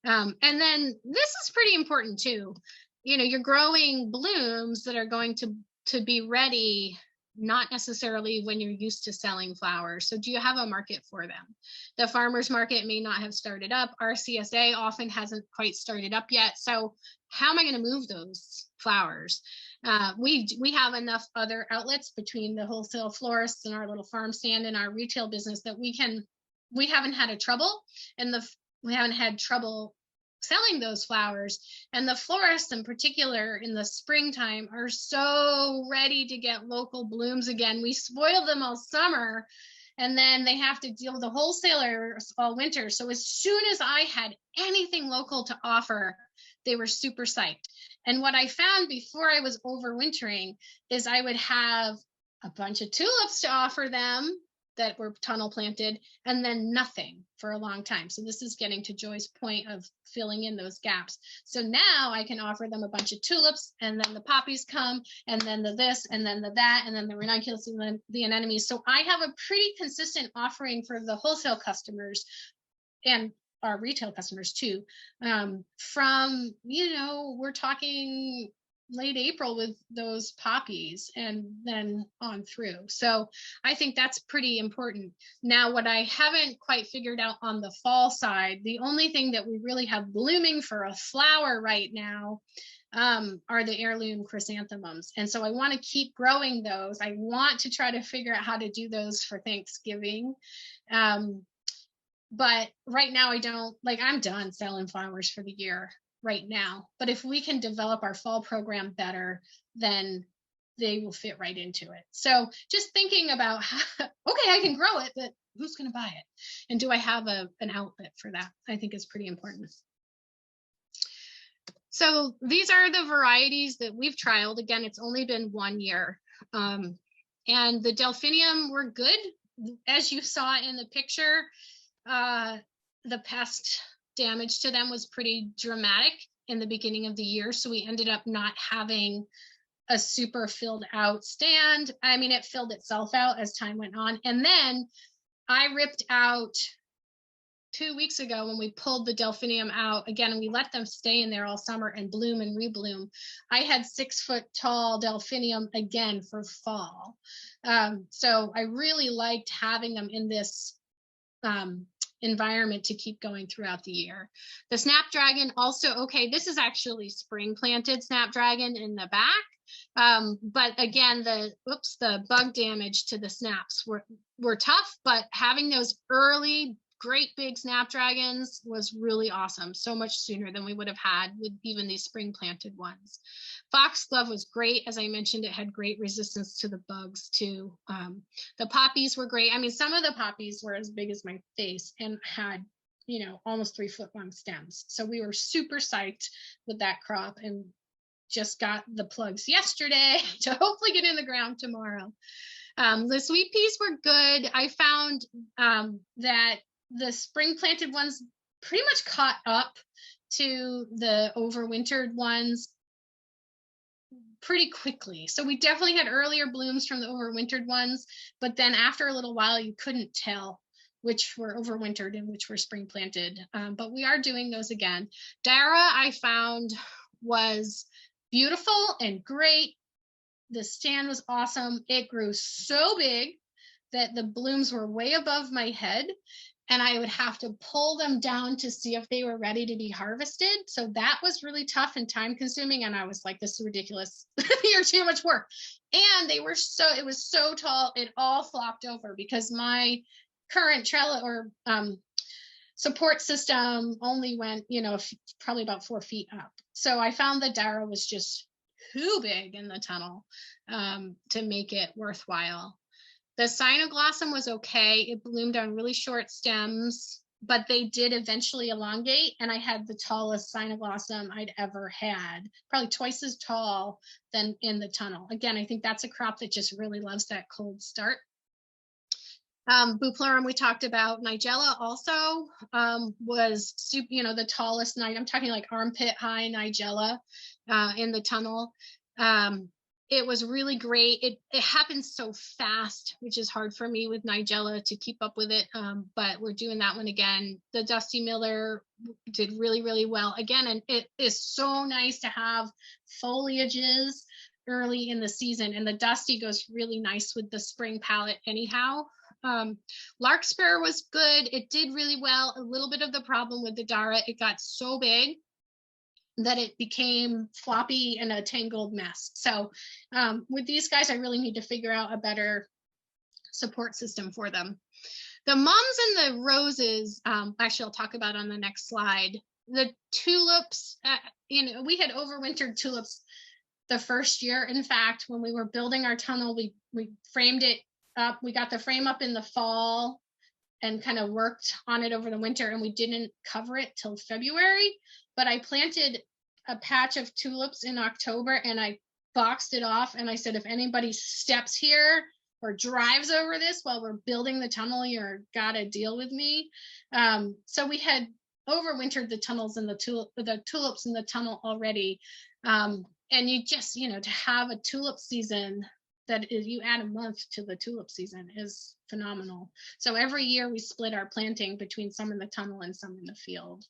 Speaker 3: And then this is pretty important too. You're growing blooms that are going to be ready, not necessarily when you're used to selling flowers. So do you have a market for them? The farmer's market may not have started up. Our CSA often hasn't quite started up yet. So how am I going to move those flowers? We have enough other outlets between the wholesale florists and our little farm stand and our retail business that we haven't had trouble, and we haven't had trouble selling those flowers. And the florists in particular in the springtime are so ready to get local blooms again. We spoil them all summer, and then they have to deal with the wholesalers all winter. So as soon as I had anything local to offer, they were super psyched. And what I found before I was overwintering is I would have a bunch of tulips to offer them that were tunnel planted, and then nothing for a long time. So this is getting to Joy's point of filling in those gaps. So now I can offer them a bunch of tulips, and then the poppies come, and then the this, and then the that, and then the ranunculus, and then the anemones. So I have a pretty consistent offering for the wholesale customers and our retail customers too. From, we're talking late April with those poppies and then on through. So I think that's pretty important. Now, what I haven't quite figured out on the fall side, the only thing that we really have blooming for a flower right now are the heirloom chrysanthemums. And so I want to keep growing those. I want to try to figure out how to do those for Thanksgiving. But right now I don't, like, I'm done selling flowers for the year right now. But if we can develop our fall program better, then they will fit right into it. So just thinking about how, okay, I can grow it, but who's going to buy it? And do I have an outlet for that? I think is pretty important. So these are the varieties that we've trialed. Again, it's only been 1 year. And the delphinium were good. As you saw in the picture, the pest damage to them was pretty dramatic in the beginning of the year. So we ended up not having a super filled out stand. I mean, it filled itself out as time went on. And then I ripped out 2 weeks ago when we pulled the delphinium out again, and we let them stay in there all summer and bloom and rebloom. I had 6 foot tall delphinium again for fall. So I really liked having them in this environment to keep going throughout the year. The Snapdragon also, okay, this is actually spring planted Snapdragon in the back. But again, the bug damage to the snaps were tough, but having those early great big Snapdragons was really awesome. So much sooner than we would have had with even these spring planted ones. Foxglove was great. As I mentioned, it had great resistance to the bugs too. The poppies were great. I mean, some of the poppies were as big as my face and had, you know, almost 3 foot long stems. So we were super psyched with that crop and just got the plugs yesterday to hopefully get in the ground tomorrow. The sweet peas were good. I found that the spring planted ones pretty much caught up to the overwintered ones pretty quickly. So we definitely had earlier blooms from the overwintered ones, but then after a little while, you couldn't tell which were overwintered and which were spring planted. But we are doing those again. Dara, I found, was beautiful and great. The stand was awesome. It grew so big that the blooms were way above my head, and I would have to pull them down to see if they were ready to be harvested. So that was really tough and time consuming. And I was like, this is ridiculous. You're too much work. And they were it was so tall, it all flopped over because my current trellis or support system only went, you know, probably about 4 feet up. So I found the Dara was just too big in the tunnel to make it worthwhile. The Cyanoglossum was okay. It bloomed on really short stems, but they did eventually elongate, and I had the tallest Cyanoglossum I'd ever had, probably twice as tall than in the tunnel. Again, I think that's a crop that just really loves that cold start. Bupleurum we talked about. Nigella also was, you know, the tallest. I'm talking like armpit high Nigella in the tunnel. It was really great. It happens so fast, which is hard for me with Nigella to keep up with it. But we're doing that one again. The Dusty Miller did really, really well again. And it is so nice to have foliages early in the season. And the Dusty goes really nice with the spring palette anyhow. Larkspur was good. It did really well. A little bit of the problem with the Dara, it got so big that it became floppy and a tangled mess. So with these guys, I really need to figure out a better support system for them. The mums and the roses, actually I'll talk about on the next slide. The tulips, you know, we had overwintered tulips the first year. In fact, when we were building our tunnel, we framed it up. We got the frame up in the fall and kind of worked on it over the winter, and we didn't cover it till February. But I planted a patch of tulips in October and I boxed it off. And I said, if anybody steps here or drives over this while we're building the tunnel, you're gotta deal with me. So we had overwintered the tunnels and the tulips in the tunnel already. And you just, you know, to have a tulip season that is, you add a month to the tulip season is phenomenal. So every year we split our planting between some in the tunnel and some in the field.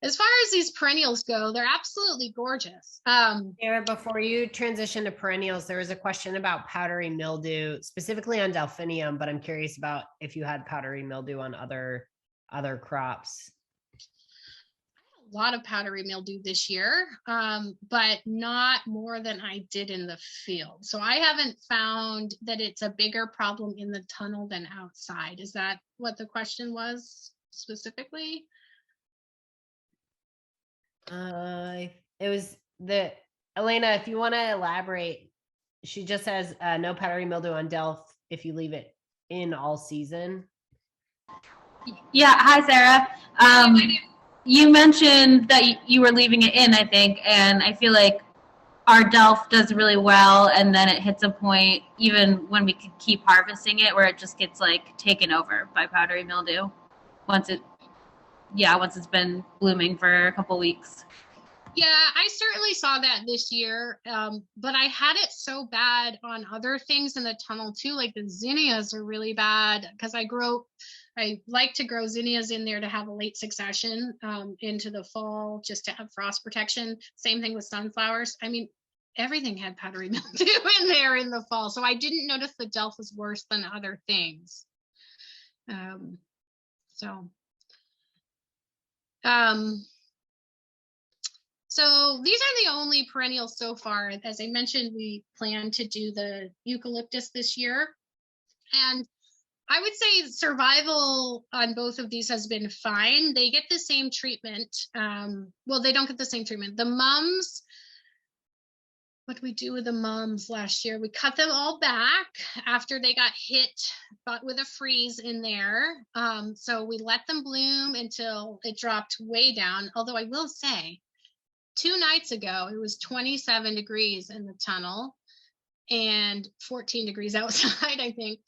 Speaker 3: As far as these perennials go, they're absolutely gorgeous.
Speaker 2: Sarah, before you transition to perennials, there was a question about powdery mildew, specifically on delphinium, but I'm curious about if you had powdery mildew on other crops.
Speaker 3: A lot of powdery mildew this year, but not more than I did in the field. So I haven't found that it's a bigger problem in the tunnel than outside. Is that what the question was? specifically?
Speaker 2: It was Elena, if you want to elaborate, she just says no powdery mildew on Delph if you leave it in all season.
Speaker 4: Yeah, hi Sarah. You mentioned that you were leaving it in, I think, and I feel like our Delph does really well, and then it hits a point, even when we could keep harvesting it, where it just gets like taken over by powdery mildew once it's been blooming for a couple weeks.
Speaker 3: Yeah, I certainly saw that this year, but I had it so bad on other things in the tunnel too. Like the zinnias are really bad because I like to grow zinnias in there to have a late succession into the fall, just to have frost protection. Same thing with sunflowers. I mean, everything had powdery mildew in there in the fall, so I didn't notice the Delph was worse than other things. So these are the only perennials so far. As I mentioned, we plan to do the eucalyptus this year. And I would say survival on both of these has been fine. They get the same treatment. Well, they don't get the same treatment. The mums, what did we do with the mums last year? We cut them all back after they got hit, but with a freeze in there. So we let them bloom until it dropped way down. Although I will say, 2 nights ago, it was 27 degrees in the tunnel and 14 degrees outside, I think.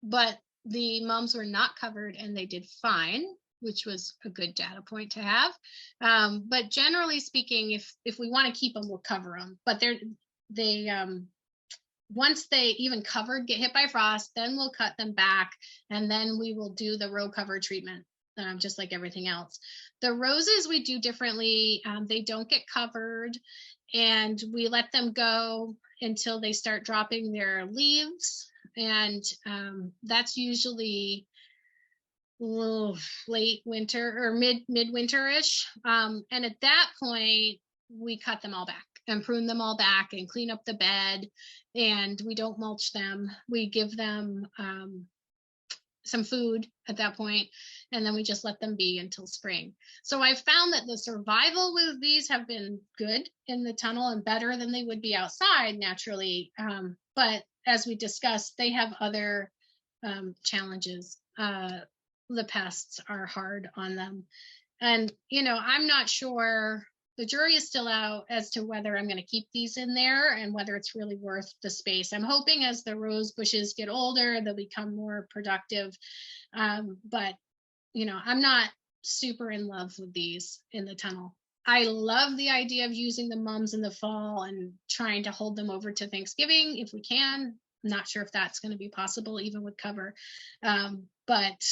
Speaker 3: But the mums were not covered and they did fine, which was a good data point to have. But generally speaking, if we want to keep them, we'll cover them. But once they even covered, get hit by frost, then we'll cut them back, and then we will do the row cover treatment. Just like everything else. The roses we do differently. They don't get covered, and we let them go until they start dropping their leaves. And that's usually late winter or midwinter-ish. And at that point, we cut them all back and prune them all back and clean up the bed. And we don't mulch them. We give them some food at that point, and then we just let them be until spring. So I found that the survival with these have been good in the tunnel and better than they would be outside naturally. But as we discussed, they have other challenges. The pests are hard on them. And, I'm not sure, the jury is still out as to whether I'm going to keep these in there and whether it's really worth the space. I'm hoping as the rose bushes get older, they'll become more productive. But, I'm not super in love with these in the tunnel. I love the idea of using the mums in the fall and trying to hold them over to Thanksgiving if we can. I'm not sure if that's going to be possible even with cover. But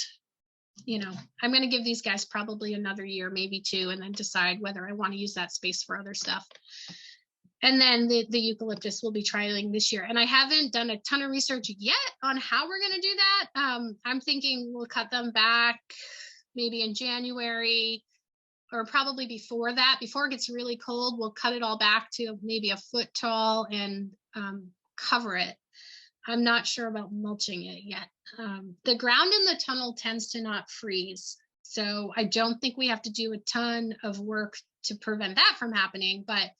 Speaker 3: I'm going to give these guys probably another year, maybe 2, and then decide whether I want to use that space for other stuff. And then the eucalyptus will be trialing this year. And I haven't done a ton of research yet on how we're going to do that. I'm thinking we'll cut them back maybe in January, or probably before that. Before it gets really cold, we'll cut it all back to maybe a foot tall and cover it. I'm not sure about mulching it yet. The ground in the tunnel tends to not freeze, so I don't think we have to do a ton of work to prevent that from happening, but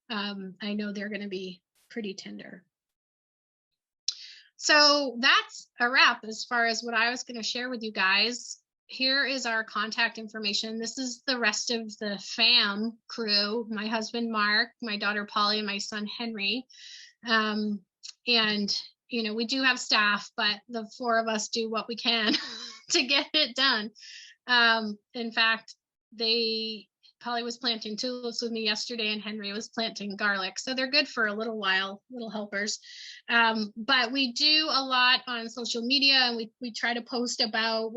Speaker 3: I know they're going to be pretty tender. So that's a wrap as far as what I was going to share with you guys. Here is our contact information. This is the rest of the fam crew, my husband, Mark, my daughter, Polly, and my son, Henry. And we do have staff, but the 4 of us do what we can to get it done. In fact, Polly was planting tulips with me yesterday, and Henry was planting garlic. So they're good for a little while, little helpers. But we do a lot on social media, and we try to post about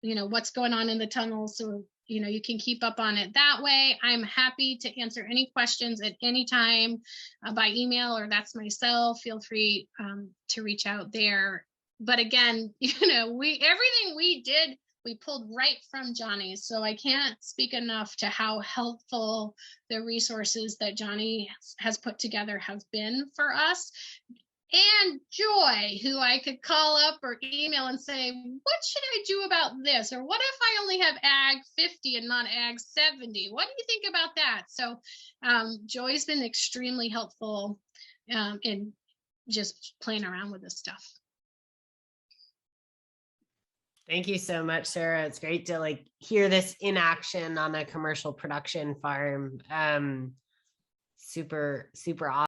Speaker 3: what's going on in the tunnel. So, you can keep up on it that way. I'm happy to answer any questions at any time by email, or that's myself. Feel free to reach out there. But again, everything we did, we pulled right from Johnny's. So I can't speak enough to how helpful the resources that Johnny has put together have been for us. and Joy, who I could call up or email and say, what should I do about this? Or what if I only have ag 50 and not ag 70? What do you think about that? So Joy's been extremely helpful in just playing around with this stuff.
Speaker 2: Thank you so much, Sarah. It's great to like hear this in action on a commercial production farm. Super awesome.